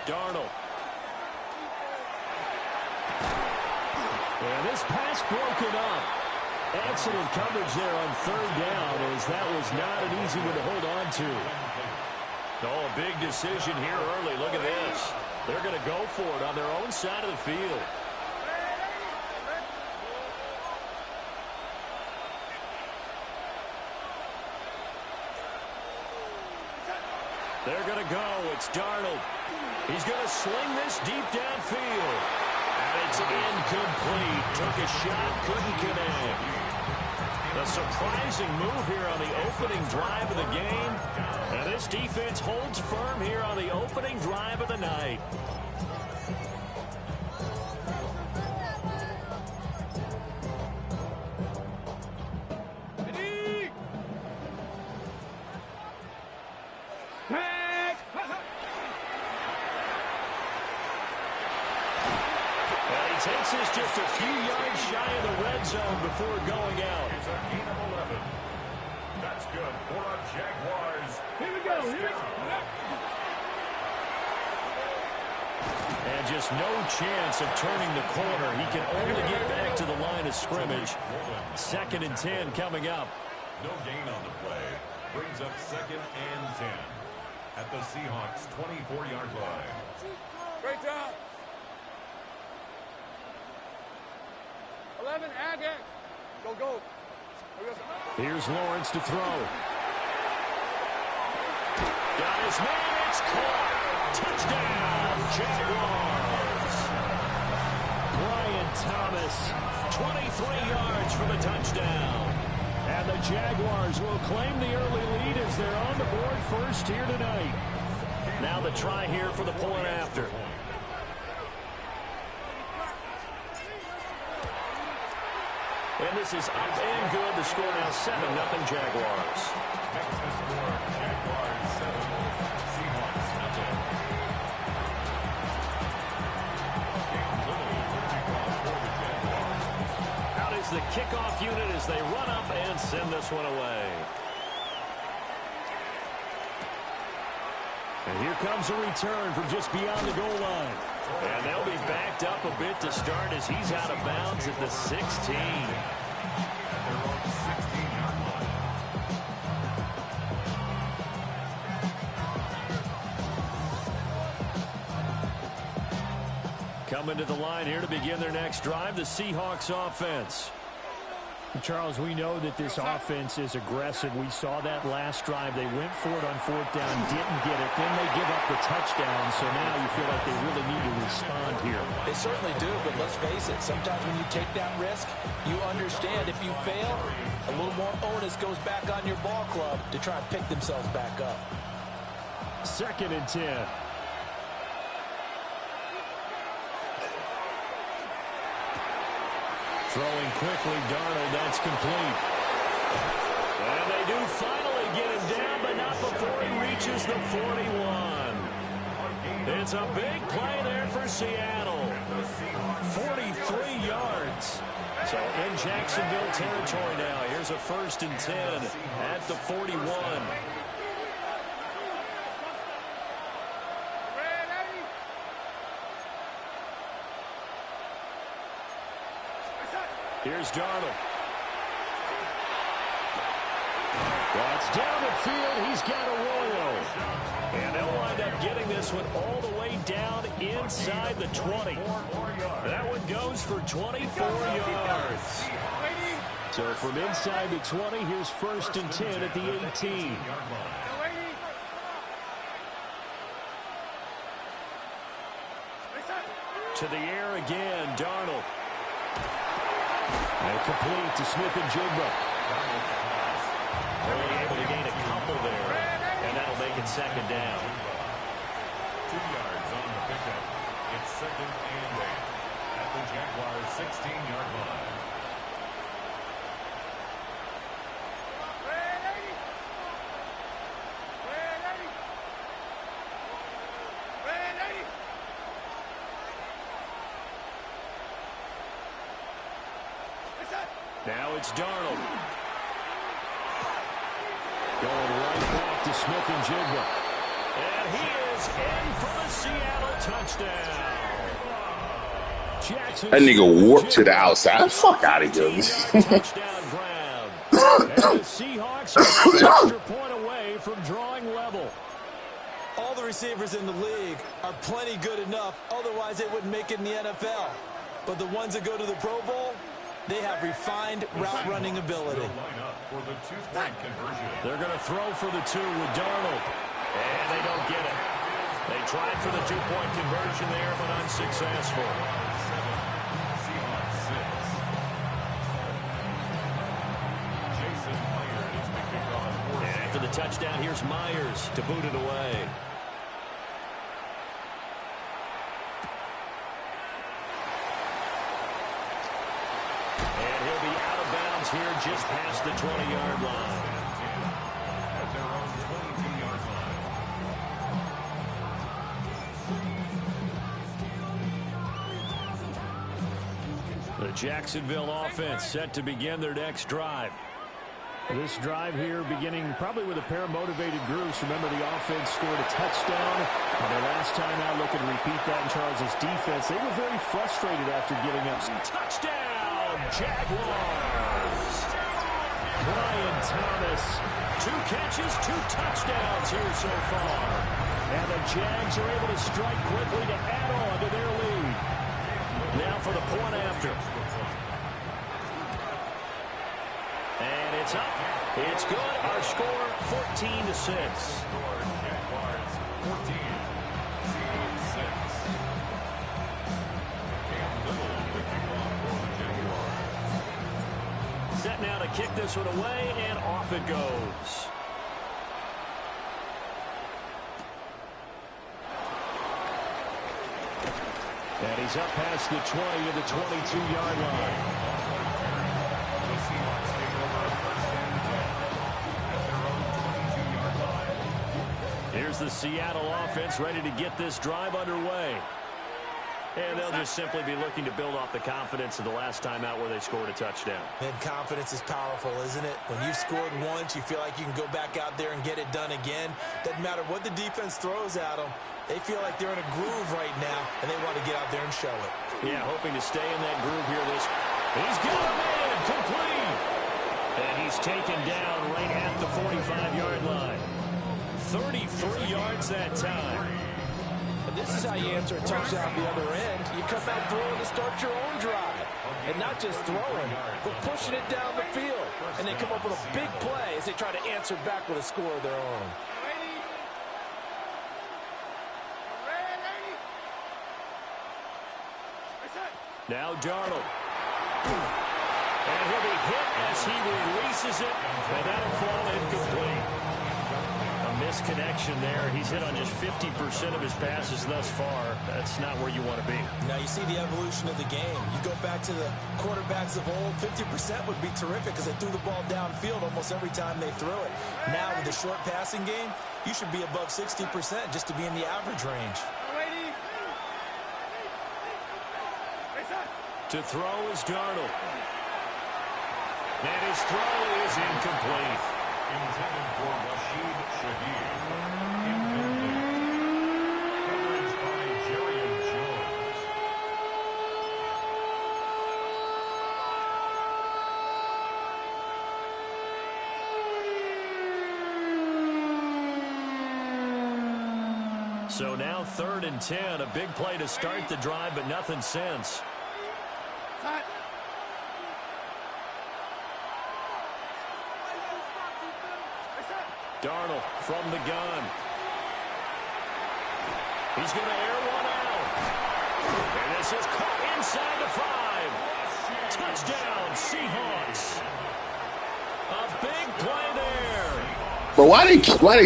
Darnold. And this pass broken up. Excellent coverage there on 3rd down, as that was not an easy one to hold on to. Oh, a big decision here early. Look at this. They're going to go for it on their own side of the field. They're going to go. It's Darnold. He's going to sling this deep downfield. And it's incomplete. Took a shot, couldn't connect. A surprising move here on the opening drive of the game. And this defense holds firm here on the opening drive of the night. Takes us just a few yards shy of the red zone before going out. It's a gain of 11. That's good for our Jaguars. Here we go. Here we go. And just no chance of turning the corner. He can only get back to the line of scrimmage. 2nd and 10 coming up. No gain on the play. Brings up 2nd and 10 at the Seahawks' 24-yard line. Great job. 11, add it. Go, go. Here's Lawrence to throw. Got his man. It's caught. Touchdown, Jaguars. Brian Thomas, 23 yards for the touchdown. And the Jaguars will claim the early lead as they're on the board first here tonight. Now the try here for the point after. And this is up and good. The score now 7-0 Jaguars. Next to score, Jaguars 7, Seahawks nothing. Out is the kickoff unit as they run up and send this one away. And here comes a return from just beyond the goal line. And they'll be backed up a bit to start as he's out of bounds at the 16. Coming to the line here to begin their next drive, the Seahawks offense. Charles, we know that this offense is aggressive. We saw that last drive. They went for it on fourth down, didn't get it. Then they give up the touchdown, so now you feel like they really need to respond here. They certainly do, but let's face it. Sometimes when you take that risk, you understand if you fail, a little more onus goes back on your ball club to try and pick themselves back up. 2nd and 10. Throwing quickly, Darnold, that's complete. And they do finally get him down, but not before he reaches the 41. It's a big play there for Seattle. 43 yards. So in Jacksonville territory now. Here's a 1st and 10 at the 41. Here's Darnold. That's down the field. He's got a roll. And they'll wind up getting this one all the way down inside the 20. That one goes for 24 yards. So from inside the 20, here's 1st and 10 at the 18. To the air again, Darnold. And complete to Smith-Njigba. Only able to gain a couple there, and that'll make it 2nd down. 2 yards on the pickup. It's 2nd and 8 at the Jaguars' 16-yard line. Now it's Darnold. Going right back to Smith-Njigba. And he is in for the Seattle touchdown. Jackson That nigga warped to the outside. Fuck out of here. Touchdown grab. And the Seahawks are an extra point away from drawing level. All the receivers in the league are plenty good enough. Otherwise, they wouldn't make it in the NFL. But the ones that go to the Pro Bowl, they have refined route-running ability. They're going to throw for the 2 with Darnold. And they don't get it. They tried for the 2-point conversion there, but unsuccessful. And after the touchdown, here's Myers to boot it away. Here just past the 20-yard line. At their own 22-yard line. The Jacksonville offense set to begin their next drive. This drive here beginning probably with a pair of motivated groups. Remember, the offense scored a touchdown. And the last time out, looking to repeat that in Charles's defense. They were very frustrated after giving up some touchdown, Jaguars. Brian Thomas, 2 catches, 2 touchdowns here so far. And the Jags are able to strike quickly to add on to their lead. Now for the point after. And It's up. It's good. Our score, 14-6. Set now to kick this one away, and off it goes. And he's up past the 20 to the 22-yard line. The Seahawks take over first and 10 at their own 22-yard line. Here's the Seattle offense ready to get this drive underway. And they'll just simply be looking to build off the confidence of the last time out where they scored a touchdown. And confidence is powerful, isn't it? When you've scored once, you feel like you can go back out there and get it done again. Doesn't matter what the defense throws at them. They feel like they're in a groove right now, and they want to get out there and show it. Yeah, hoping to stay in that groove here. He's got a man complete. And he's taken down right at the 45-yard line. 33 yards that time. And this is how you answer a touchdown the other end. You come out throwing to start your own drive. And not just throwing, but pushing it down the field. And they come up with a big play as they try to answer back with a score of their own. Now Darnold. And he'll be hit as he releases it. And that'll fall incomplete. A misconnection there. He's hit on just 50% of his passes thus far. That's not where you want to be. Now you see the evolution of the game. You go back to the quarterbacks of old, 50% would be terrific because they threw the ball downfield almost every time they threw it. Now with the short passing game, you should be above 60% just to be in the average range. To throw is Darnold. And his throw is incomplete. Intended for Rashid Shaheed. Incomplete. Coverage by Jerry Jones. So now 3rd and 10. A big play to start the drive, but nothing since. Darnold from the gun. He's going to air one out. And this is caught inside the 5. Touchdown, Seahawks. A big play there. But why they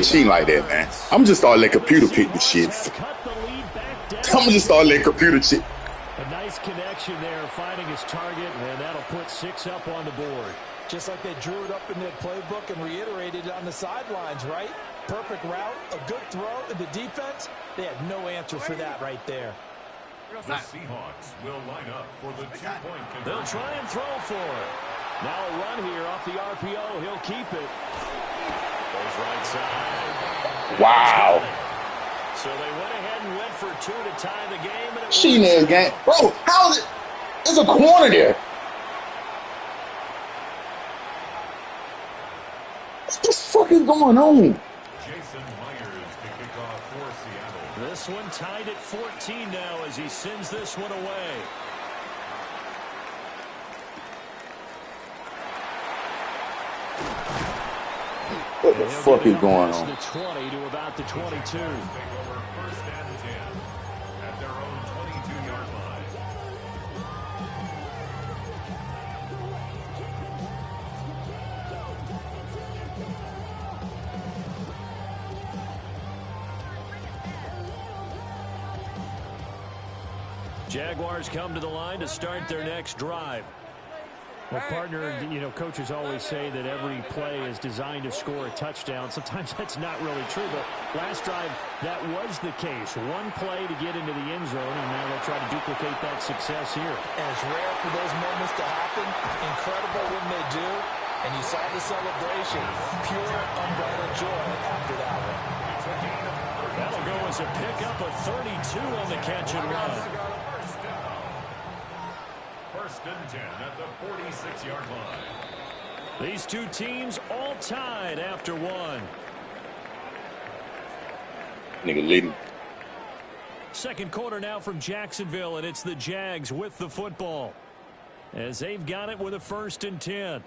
cheat like that, man? I'm just start letting computer pick the shit. I'm just start letting computer cheat. A nice connection there, finding his target, and that'll put 6 up on the board. Just like they drew it up in their playbook and reiterated it on the sidelines, right? Perfect route, a good throw, and the defense, they had no answer for that right there. The Seahawks will line up for the 2-point conversion. They'll try and throw for it. Now a run here off the RPO. He'll keep it. Goes right side. Wow. So they went ahead and went for 2 to tie the game. And Sheena's game. Bro, how is it? There's a corner there. What the fuck is going on? Jason Myers to kick off for Seattle. This one tied at 14 now as he sends this one away. What the fuck is going on? The 20 to about the 22. Take over 1st and 10 at their own 22-yard line. Jaguars come to the line to start their next drive. Well, partner, you know, coaches always say that every play is designed to score a touchdown. Sometimes that's not really true, but last drive, that was the case. One play to get into the end zone, and now they'll try to duplicate that success here. And it's rare for those moments to happen. Incredible when they do. And you saw the celebration. Pure, unbridled joy after that one. That'll go as a pickup of 32 on the catch and run. 1st and 10 at the 46-yard line. These two teams all tied after one. Nigga leading. Second quarter now from Jacksonville, and it's the Jags with the football as they've got it with a 1st and 10.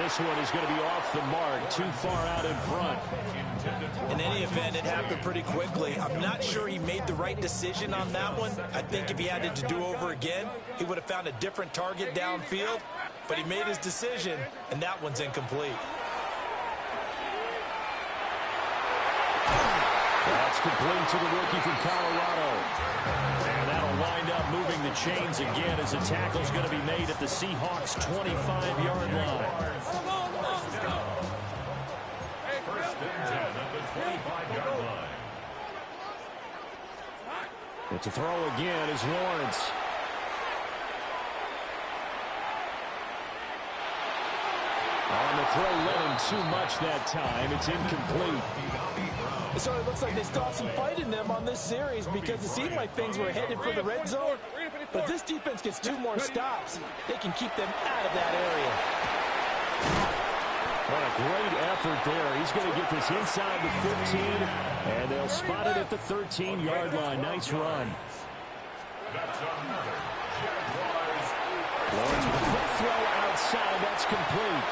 this one is going to be off the mark, too far out in front. In any event, it happened pretty quickly. I'm not sure he made the right decision on that one. I think if he had it to do over again, he would have found a different target downfield. But he made his decision, and that one's incomplete. That's complete to the rookie from Colorado. And that'll wind up moving the chains again as the tackle's going to be made at the Seahawks' 25-yard line. First and 10 at the 25-yard line. It's a throw again is Lawrence. On the throw, let him too much that time. It's incomplete. So it looks like they stopped some fight in them on this series because it seemed like things were headed for the red zone. But this defense gets 2 more stops. They can keep them out of that area. What a great effort there. He's going to get this inside the 15, and they'll spot it at the 13-yard line. Nice run. That's another Jaguars. Lawrence with a quick throw outside. That's complete.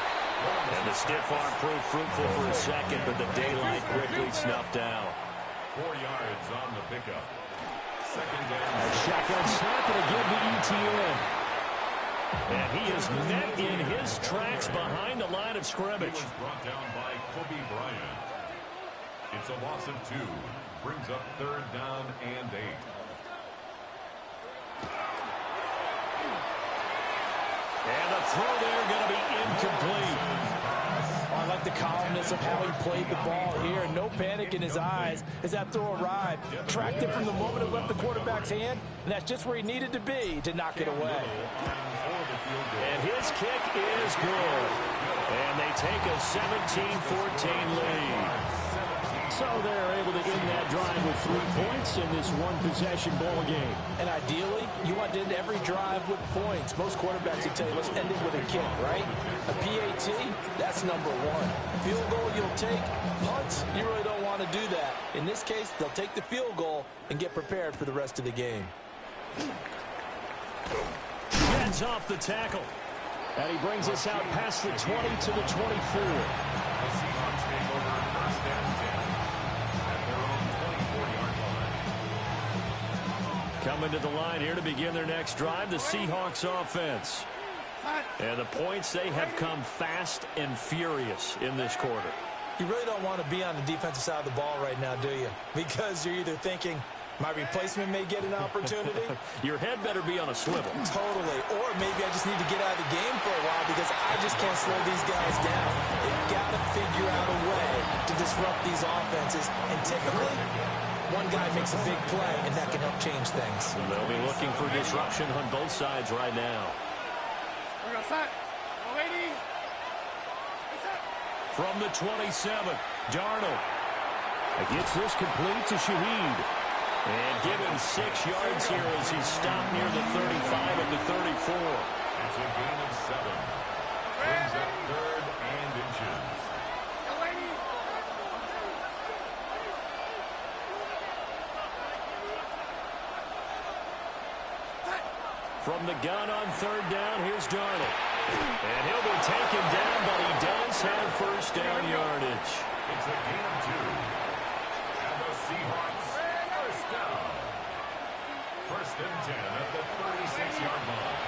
And the stiff arm proved fruitful for a second, but the daylight quickly snuffed down. 4 yards on the pickup. Second down. A shotgun snap and again to ETN. And he is met in his tracks behind the line of scrimmage. He was brought down by Kobe Bryant. It's a loss of 2. Brings up 3rd down and 8. And the throw there going to be incomplete. Oh, I like the calmness of how he played the ball here. No panic in his eyes as that throw arrived. Tracked it from the moment it left the quarterback's hand, and that's just where he needed to be to knock it away. And his kick is good. And they take a 17-14 lead. So they're able to end that drive with 3 points in this one-possession ball game. And ideally, you want to end every drive with points. Most quarterbacks will tell you, let's end it with a kick, right? A PAT, that's number 1. Field goal you'll take. Punts, you really don't want to do that. In this case, they'll take the field goal and get prepared for the rest of the game. Heads off the tackle. And he brings us out past the 20 to the 24. The Seahawks take over 1st and 10 at their own 24-yard line. Coming to the line here to begin their next drive, the Seahawks offense. And the points, they have come fast and furious in this quarter. You really don't want to be on the defensive side of the ball right now, do you? Because you're either thinking, my replacement may get an opportunity. Your head better be on a swivel. Totally. Or maybe I just need to get out of the game for a while because I just can't slow these guys down. They've got to figure out a way to disrupt these offenses. And typically, one guy makes a big play, and that can help change things. They'll be looking for disruption on both sides right now. From the 27, Darnold. Gets this complete to Shaheed. And given 6 yards here as he's stopped near the 35 at the 34. It's a gain of 7. Brings up 3rd and inches. From the gun on 3rd down, here's Darnold. And he'll be taken down, but he does have first down yardage. It's a gain of 2. And the Seahawks, first down. 1st and 10 at the 36-yard line.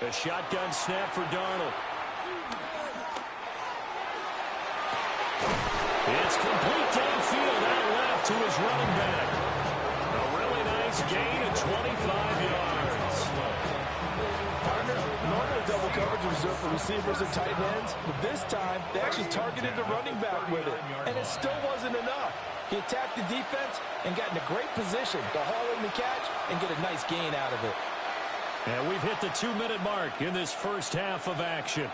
A shotgun snap for Darnold. It's complete downfield out left to his running back. A really nice gain of 25 yards. Normally double coverage is reserved for receivers and tight ends, but this time they actually targeted the running back with it, and it still wasn't enough. He attacked the defense and got in a great position to haul in the catch and get a nice gain out of it. And we've hit the 2-minute mark in this first half of action.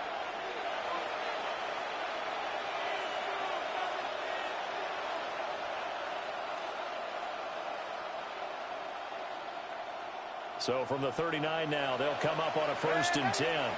So from the 39 now, they'll come up on a 1st and 10.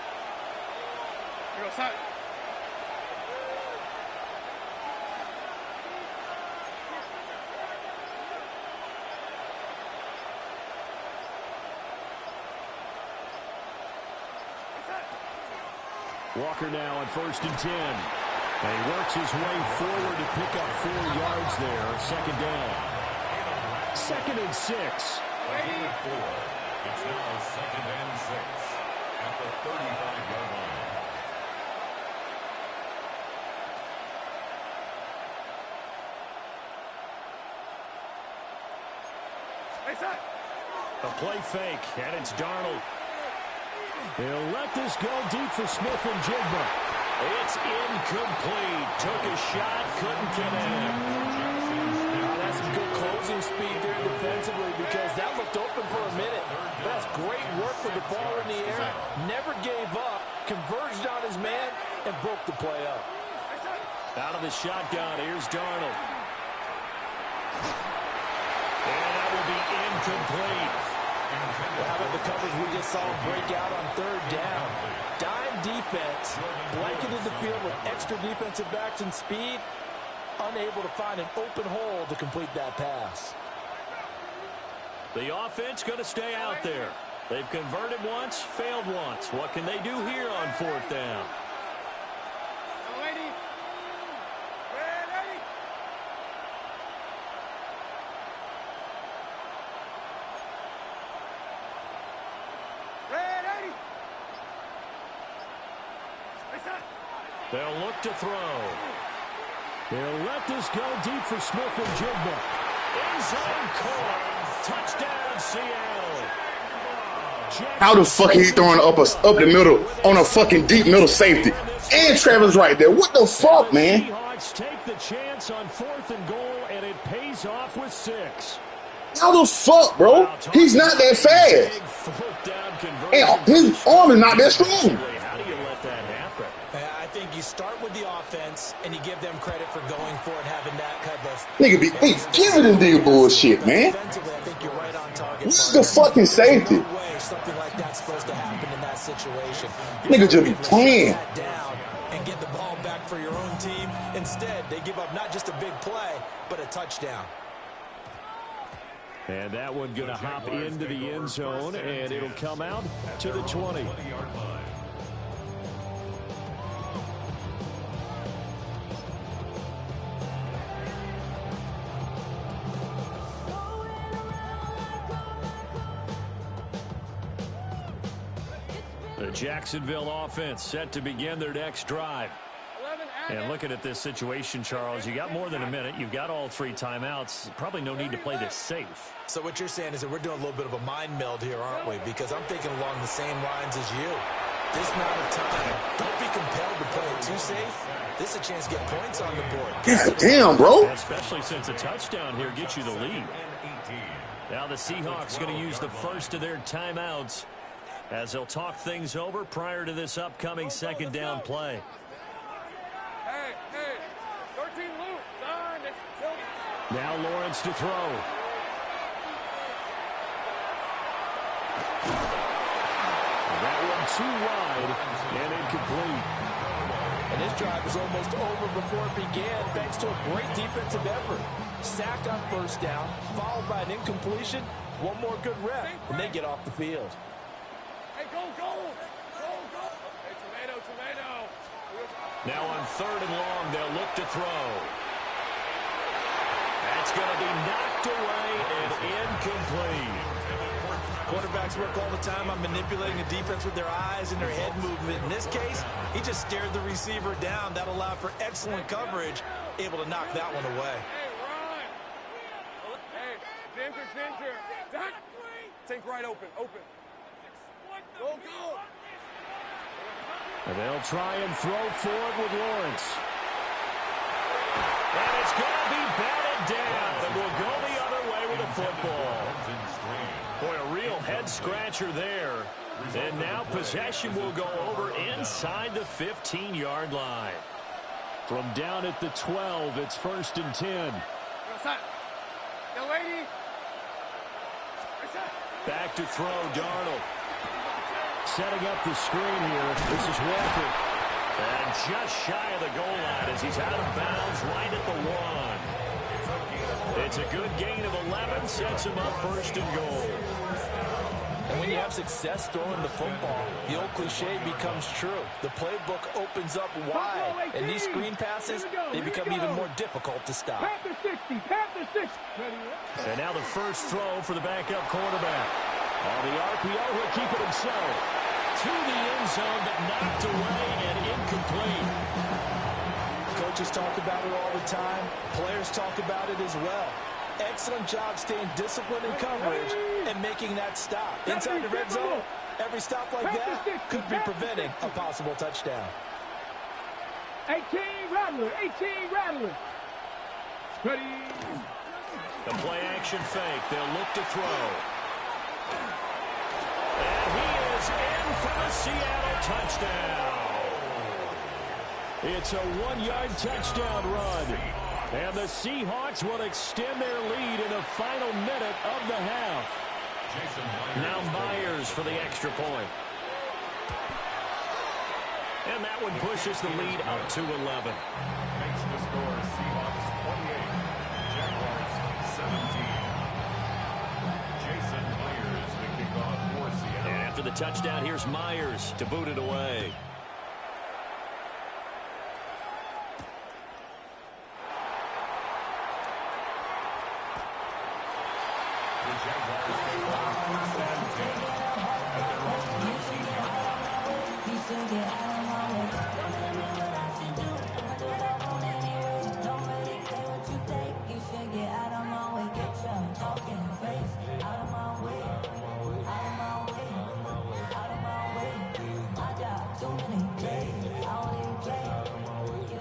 Walker now on 1st and 10. And he works his way forward to pick up 4 yards there. 2nd down. 2nd and 6. It's now 2nd and 6 at the 35-yard line. A play fake, and it's Darnold. He'll let this go deep for Smith and Jigba. It's incomplete. Took a shot, couldn't get in. That's some good closing speed there defensively because that looked open for a minute. That's great work with the ball in the air. Never gave up, converged on his man, and broke the play up. Out of the shotgun, here's Darnold. And that will be incomplete. How about the coverage we just saw break out on 3rd down? Dime defense, blanketed the field with extra defensive backs and speed, unable to find an open hole to complete that pass. The offense going to stay out there. They've converted once, failed once. What can they do here on 4th down? They'll look to throw. They'll let this go deep for Smith and Jigba. End zone caught. Touchdown, Seattle. How the fuck is he throwing up the middle on a fucking deep middle safety? And Travis right there. What the fuck, man? Seahawks take the chance on 4th and goal, and it pays off with 6. How the fuck, bro? He's not that fast. And his arm is not that strong. How do you let that happen? I think you start with the offense, and you give them credit for going for it, having that type of... Nigga be giving this nigga bullshit, man. What's the fucking safety? No way something like that's supposed to happen in that situation. Nigga just be playing. Down and get the ball back for your own team. Instead, they give up not just a big play, but a touchdown. And that one going to hop into the end zone, and it'll come out to the 20. The Jacksonville offense set to begin their next drive. And looking at this situation, Charles, you got more than a minute. You've got all 3 timeouts. Probably no need to play this safe. So what you're saying is that we're doing a little bit of a mind meld here, aren't we? Because I'm thinking along the same lines as you. This amount of time, don't be compelled to play it too safe. This is a chance to get points on the board. God damn, bro. Especially since a touchdown here gets you the lead. Now the Seahawks going to use the first of their timeouts as they'll talk things over prior to this upcoming 2nd down play. Now Lawrence to throw. That one too wide and incomplete. And this drive is almost over before it began thanks to a great defensive effort. Sack on 1st down, followed by an incompletion. One more good rep, and they get off the field. Hey, go! Hey, tomato. Now on 3rd and long, they'll look to throw. That's going to be knocked away and incomplete. Quarterbacks work all the time on manipulating the defense with their eyes and their head movement. In this case, he just stared the receiver down. That allowed for excellent coverage, able to knock that one away. Hey, run! Hey, Ginger. Think right open. Go! And they'll try and throw forward with Lawrence. And it's going to be batted down, and we'll go the other way with the football. Boy, a real head-scratcher there. And now possession will go over inside the 15-yard line. From down at the 12, it's 1st and 10. Back to throw, Darnold. Setting up the screen here. This is Walker. And just shy of the goal line as he's out of bounds right at the 1. It's a good gain of 11. Sets him up 1st and goal. And when when you have success throwing the football, the old cliche becomes true. The playbook opens up wide, and these screen passes, they become even more difficult to stop. Panther 60, Panther 60. And now the first throw for the backup quarterback. On the RPO, he'll keep it himself. To the end zone, but knocked away and incomplete. Coaches talk about it all the time. Players talk about it as well. Excellent job staying disciplined in coverage and making that stop. Inside the red zone, every stop like that could be preventing a possible touchdown. 18 Rattler, 18 Rattler. Ready. The play action fake. They'll look to throw. And he is in for the Seattle touchdown. It's a 1-yard touchdown run. And the Seahawks will extend their lead in the final minute of the half. Now Myers for the extra point. And that one pushes the lead up to 11. Makes the score Seahawks 28, Jaguars 17. Jason Myers the kickoff for Seattle. And after the touchdown, here's Myers to boot it away.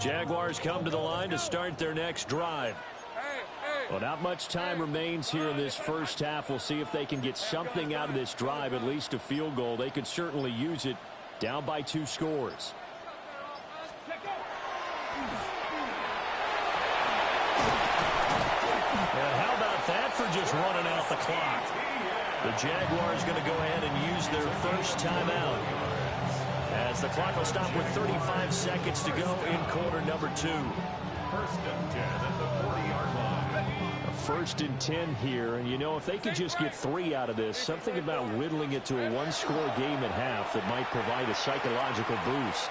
Jaguars come to the line to start their next drive. Well, not much time remains here in this first half. We'll see if they can get something out of this drive, at least a field goal. They could certainly use it, down by 2 scores. And how about that for just running out the clock? The Jaguars going to go ahead and use their first timeout, as the clock will stop with 35 seconds to go in quarter number 2. First and 10 at the 40-yard line. A 1st and 10 here, and you know, if they could just get 3 out of this, something about whittling it to a 1-score game at half that might provide a psychological boost.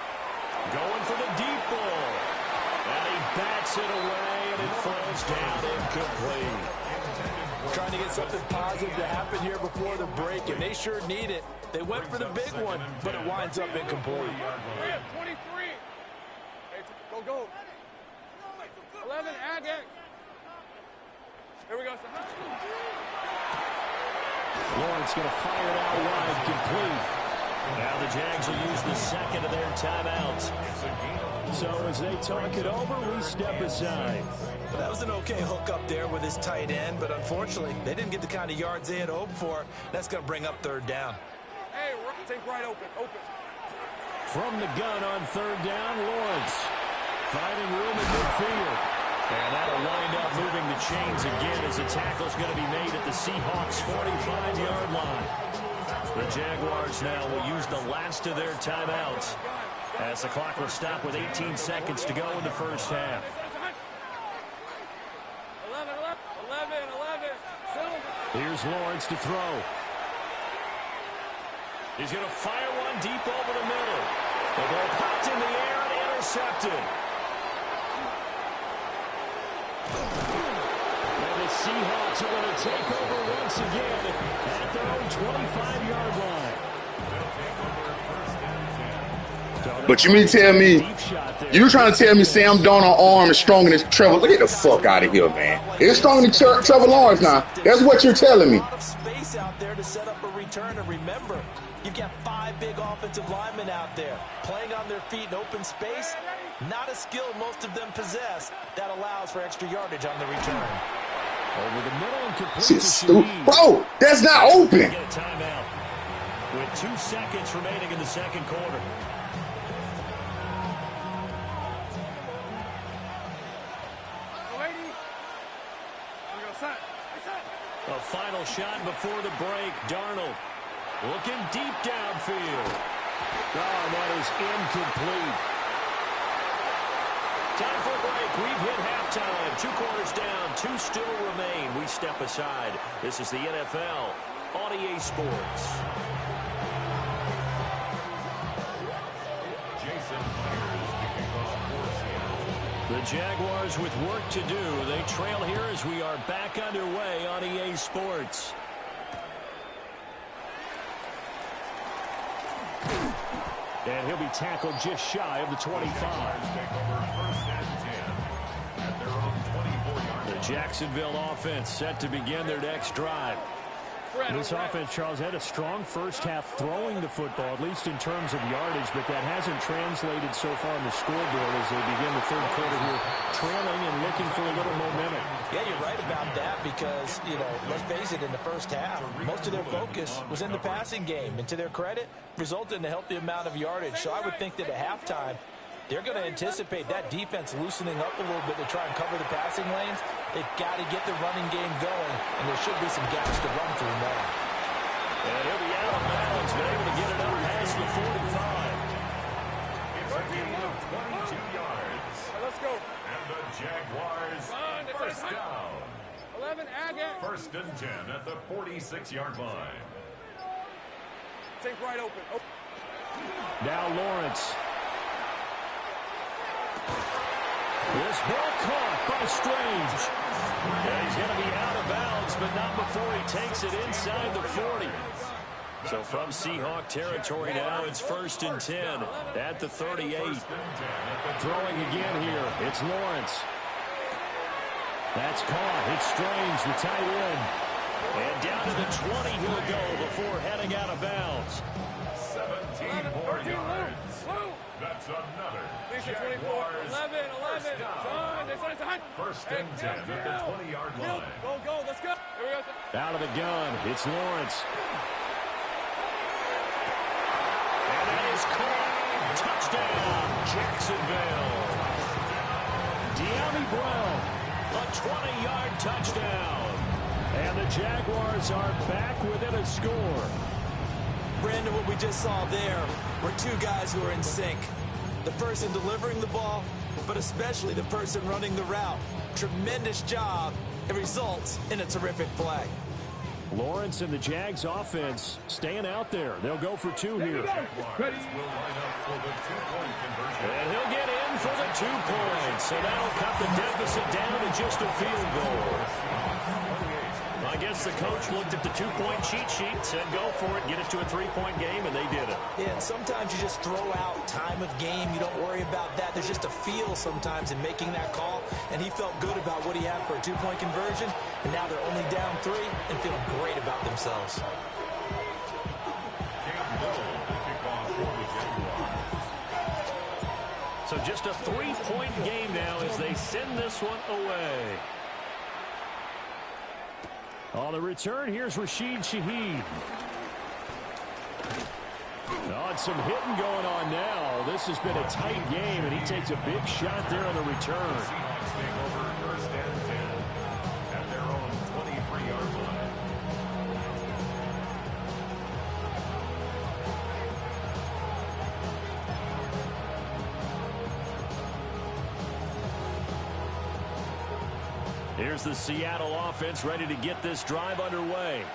Going for the deep ball, and he bats it away, and it falls down incomplete. Trying to get something positive to happen here before the break, and they sure need it. They went for the big one, but it winds up incomplete. 23. Hey, go. 11, add it. Here we go. Lawrence going to fire it out wide, complete. Now the Jags will use the second of their timeouts. So as they talk it over, we step aside. Well, that was an okay hook up there with his tight end, but unfortunately, they didn't get the kind of yards they had hoped for. That's going to bring up 3rd down. Hey, take right open. From the gun on 3rd down, Lawrence finding room in midfield. And that'll wind up moving the chains again as the tackle's going to be made at the Seahawks' 45-yard line. The Jaguars now will use the last of their timeouts as the clock will stop with 18 seconds to go in the first half. 11. Here's Lawrence to throw. He's going to fire one deep over the middle. The ball popped in the air and intercepted. And the Seahawks are going to take over once again at their own 25-yard line. But you mean to tell me, you trying to tell me Sam Darnold's arm is stronger than Trevor? Get the fuck out of here, man. It's stronger than Trevor Lawrence now. That's what you're telling me. A lot of space out there to set up a return, and remember, you've got 5 big offensive linemen out there playing on their feet in open space. Not a skill most of them possess that allows for extra yardage on the return. Over the middle and complete. Shit, stupid. Bro, that's not open. Get a timeout with 2 seconds remaining in the second quarter. A final shot before the break. Darnold looking deep downfield. Oh, that is incomplete. Time for a break. We've hit halftime. 2 quarters down. 2 still remain. We step aside. This is the NFL Audio EA Sports. The Jaguars with work to do. They trail here as we are back underway on EA Sports. And he'll be tackled just shy of the 25. The Jacksonville offense set to begin their next drive. This offense, Charles, had a strong first half throwing the football, at least in terms of yardage, but that hasn't translated so far on the scoreboard as they begin the third quarter here, trailing and looking for a little momentum. Yeah, you're right about that because, let's face it, in the first half, most of their focus was in the passing game. And to their credit, resulted in a healthy amount of yardage. So I would think that at halftime, they're going to anticipate that defense loosening up a little bit to try and cover the passing lanes. They've got to get the running game going, and there should be some gaps to run through now. And he'll be out of bounds, but able to get it up past the 45. It's a gain of 22 yards. Let's go. And the Jaguars first down. 11, Agate. First and 10 at the 46-yard line. Take right open. Now Lawrence. This ball caught by Strange. And he's going to be out of bounds, but not before he takes it inside the 40. So from Seahawk territory now, it's first and 10 at the 38. Throwing again here, it's Lawrence. That's caught. It's Strange, the tight end. And down to the 20 he'll go before heading out of bounds. 17 more yards. That's another Jaguars 11. first and 10 at the 20-yard line. Go, let's go. Here we go. Out of the gun, it's Lawrence. And that is caught. Touchdown, Jacksonville. De'Ami Brown, a 20-yard touchdown. And the Jaguars are back within a score. Brandon, what we just saw there were two guys who are in sync. The person delivering the ball, but especially the person running the route. Tremendous job. It results in a terrific play. Lawrence and the Jags offense staying out there. They'll go for two here. Jaguars will line up for the two-point conversion. And he'll get in for the 2 points. So that'll cut the deficit down to just a field goal. I guess the coach looked at the 2-point cheat sheet, said go for it, get it to a 3-point game, and they did it. Yeah, and sometimes you just throw out time of game. You don't worry about that. There's just a feel sometimes in making that call, and he felt good about what he had for a 2-point conversion, and now they're only down 3 and feeling great about themselves. So just a 3-point game now as they send this one away. On the return, here's Rashid Shaheed. Oh, and some hitting going on now. This has been a tight game, and he takes a big shot there on the return. Seahawks take over first and 10 at their own 23-yard line. Here's the Seattle offense ready to get this drive underway.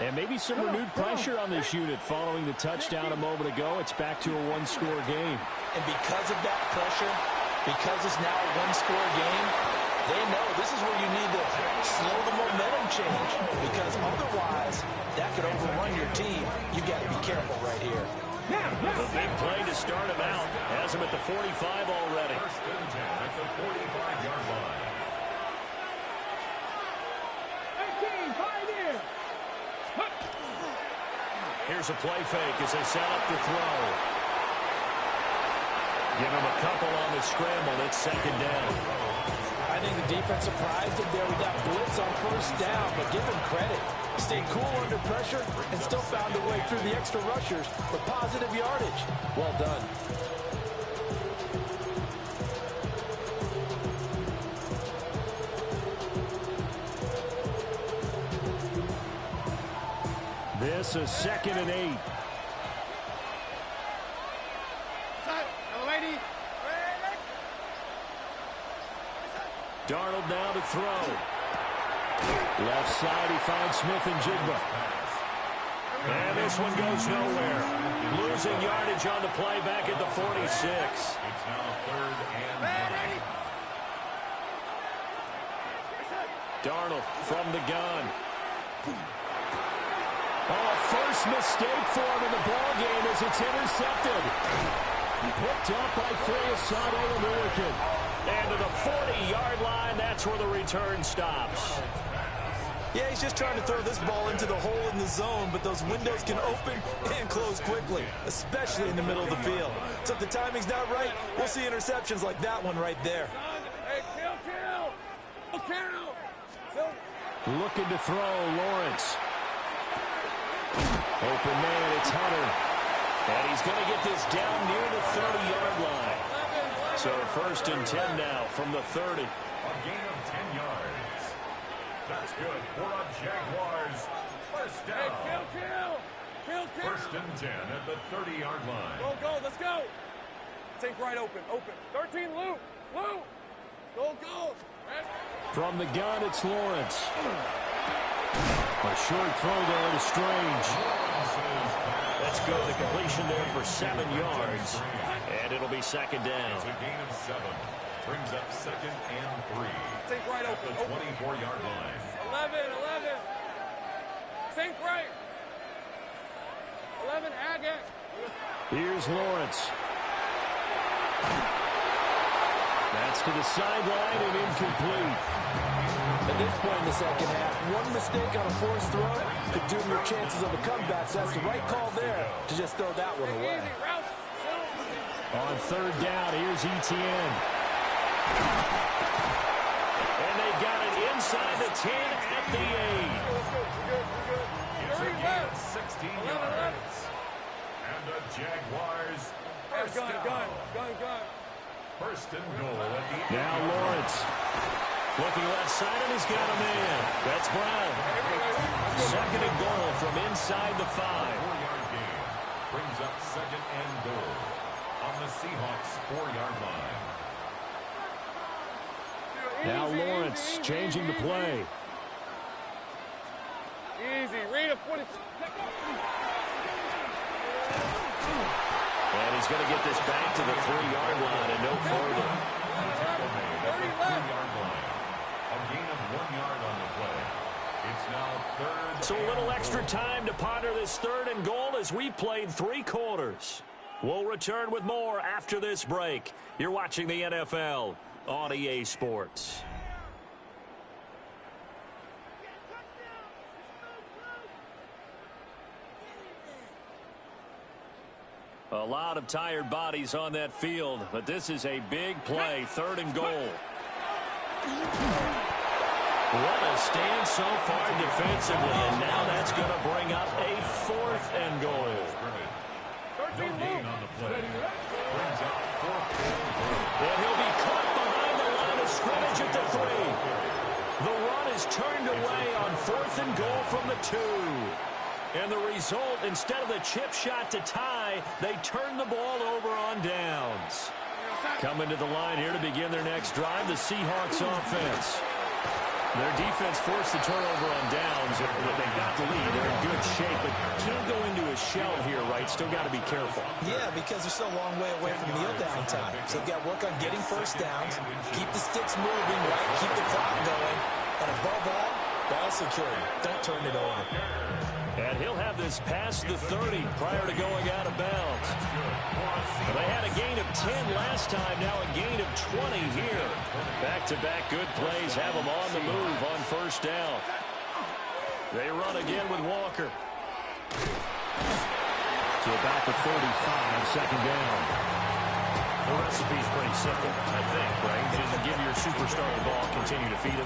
And maybe some renewed pressure on this unit following the touchdown a moment ago. It's back to a 1-score game. And because of that pressure, because it's now a 1-score game, they know this is where you need to slow the momentum change. Because otherwise, that could overrun your team. You've got to be careful right here. A big play to start him out. Has him at the 45 already. First and 10 at the 45-yard line. Here's a play fake as they set up the throw. Give him a couple on the scramble. It's second down. I think the defense surprised him there with that blitz on first down, but give him credit. Stayed cool under pressure and still found a way through the extra rushers for positive yardage. Well done. This is 2nd and 8. Darnold now to throw. Left side, he finds Smith and Jigba. And this one goes nowhere. Losing yardage on the play back at the 46. It's now 3rd and 9. Darnold from the gun. Oh, first mistake for him in the ball game as it's intercepted. Picked up by Fayasade American. And to the 40-yard line, that's where the return stops. Yeah, he's just trying to throw this ball into the hole in the zone, but those windows can open and close quickly, especially in the middle of the field. So if the timing's not right, we'll see interceptions like that one right there. Hey, kill. Looking to throw, Lawrence. Open man, it's Hunter. And he's going to get this down near the 30-yard line. So 1st and 10 now from the 30. A gain of 10 yards. That's good for a Jaguars. First down. Hey, kill. 1st and 10 at the 30-yard line. Go, let's go. Take right, open. 13, Lou. Go. From the gun, it's Lawrence. A short throw there to Strange. Let's go. The completion there for 7 yards. And it'll be 2nd down. It's a gain of 7. Brings up 2nd and 3. Take right, At open. the 24-yard line. 11. Think right. 11, Haggett. Here's Lawrence. That's to the sideline and incomplete. At this point in the second half, one mistake on a forced throw could doom your chances of a comeback. So that's the right call there to just throw that one away. On 3rd down, here's Etienne. And they've got it inside the 10 at the 8. It's a gain of 16 yards. And the Jaguars first down. Gun. 1st and goal at the 8. Now Lawrence. Looking left side, and he's got a man. That's Brown. 2nd and goal from inside the 5. 4-yard gain. Brings up 2nd and goal on the Seahawks 4-yard line. Now Lawrence changing the play. Easy. Read it. Put it. And he's going to get this back to the 3-yard line and no further. Tackle made at the 3-yard line. A gain of 1 yard on the play. It's now 3rd. So a little extra time to ponder this 3rd and goal as we played 3 quarters. We'll return with more after this break. You're watching the NFL on EA Sports. A lot of tired bodies on that field, but this is a big play, 3rd and goal. What a stand so far defensively, and now that's going to bring up a 4th and goal. No gain on the play. Brings up 4th and goal. And he'll be caught behind the line of scrimmage at the 3. The run is turned away on 4th and goal from the 2. And the result, instead of the chip shot to tie, they turn the ball over on downs. Coming to the line here to begin their next drive, the Seahawks offense. Their defense forced the turnover on downs. They've got the lead. They're in good shape, but can't go into a shell here, right? Still got to be careful. Yeah, because they're still a long way away from kneel down time. So they've got to work on getting first downs, keep the sticks moving, right? Keep the clock going. And above all, ball security. Don't turn it over. And he'll have this past the 30 prior to going out of bounds. They had a gain of 10 last time, now a gain of 20 here. Back-to-back good plays have them on the move on 1st down. They run again with Walker. To about the 35, 2nd down. The recipe's pretty simple, I think, right? Just give your superstar the ball, continue to feed him.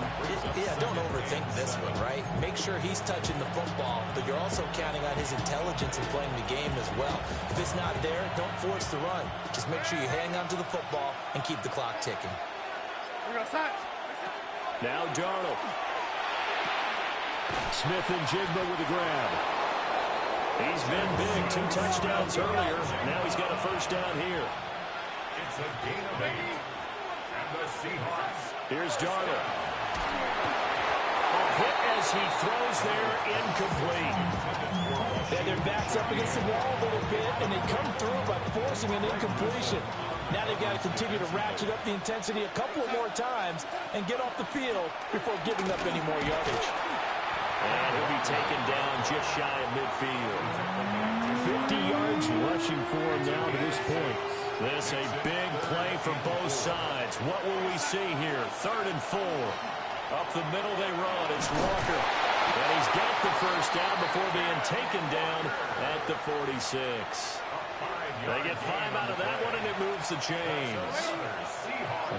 Yeah, don't overthink this one, right? Make sure he's touching the football, but you're also counting on his intelligence in playing the game as well. If it's not there, don't force the run. Just make sure you hang on to the football and keep the clock ticking. Now Darnold. Smith and Jigba with the grab. He's been big, 2 touchdowns earlier. Now he's got a 1st down here. It's a gain of 8. And the Seahawks. Here's Darnold. A hit as he throws there, incomplete. And their backs up against the wall a little bit, and they come through by forcing an incompletion. Now they've got to continue to ratchet up the intensity a couple of more times and get off the field before giving up any more yardage. And he'll be taken down just shy of midfield. 50 yards rushing for him now to this point. This a big play for both sides. What will we see here? 3rd and 4. Up the middle they run. It's Walker. And he's got the first down before being taken down at the 46. They get 5 out of that one, and it moves the chains.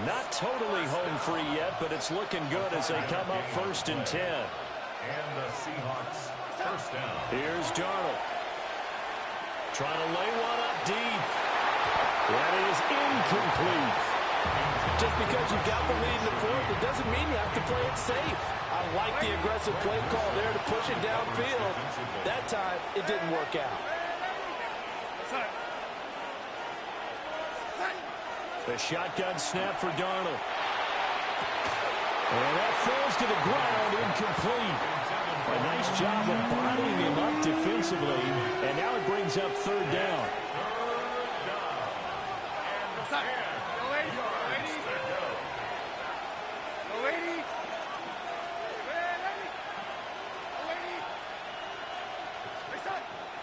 Not totally home free yet, but it's looking good as they come up 1st and 10. And the Seahawks first down. Here's Darnold. Trying to lay one up deep. That is incomplete. Just because you got the lead in the 4th, it doesn't mean you have to play it safe. I like the aggressive play call there to push it downfield. That time, it didn't work out. The shotgun snap for Darnold. And that falls to the ground, incomplete. A nice job of bottling him up defensively, and now it brings up 3rd down.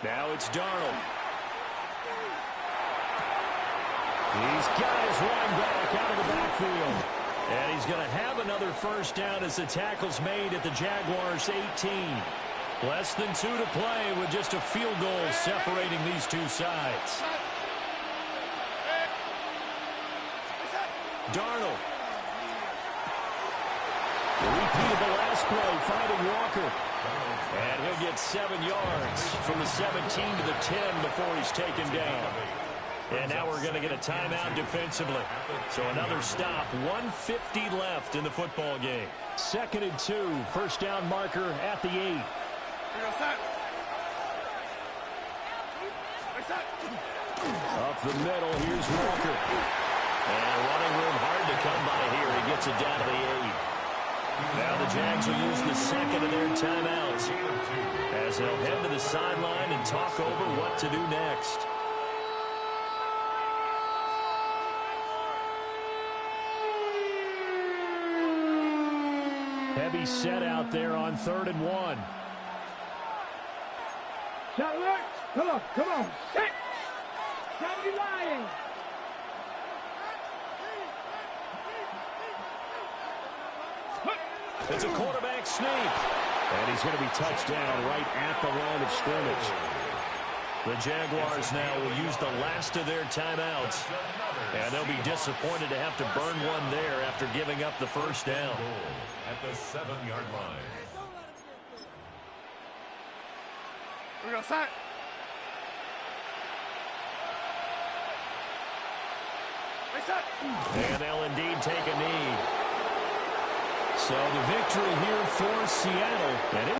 Now it's Darnold. He's got his running back out of the backfield. And he's going to have another first down as the tackle's made at the Jaguars' 18. Less than 2 to play with just a field goal separating these two sides. Darnold. Repeat of the last play, finding Walker. And he'll get 7 yards from the 17 to the 10 before he's taken down. And now we're going to get a timeout defensively. So another stop, 1:50 left in the football game. 2nd and 2, first down marker at the 8. Up the middle, here's Walker. And running room hard to come by here. He gets it down to the 8. Now the Jags will use the 2nd of their timeouts as they'll head to the sideline and talk over what to do next. Heavy set out there on 3rd and 1. Shot alert. Come on. Set. Stop you lying. It's a quarterback sneak. And he's going to be touched down right at the line of scrimmage. The Jaguars now will use the last of their timeouts. And they'll be disappointed to have to burn one there after giving up the first down. At the 7-yard line. We're going to set. And they'll indeed take a knee. So the victory here for Seattle. And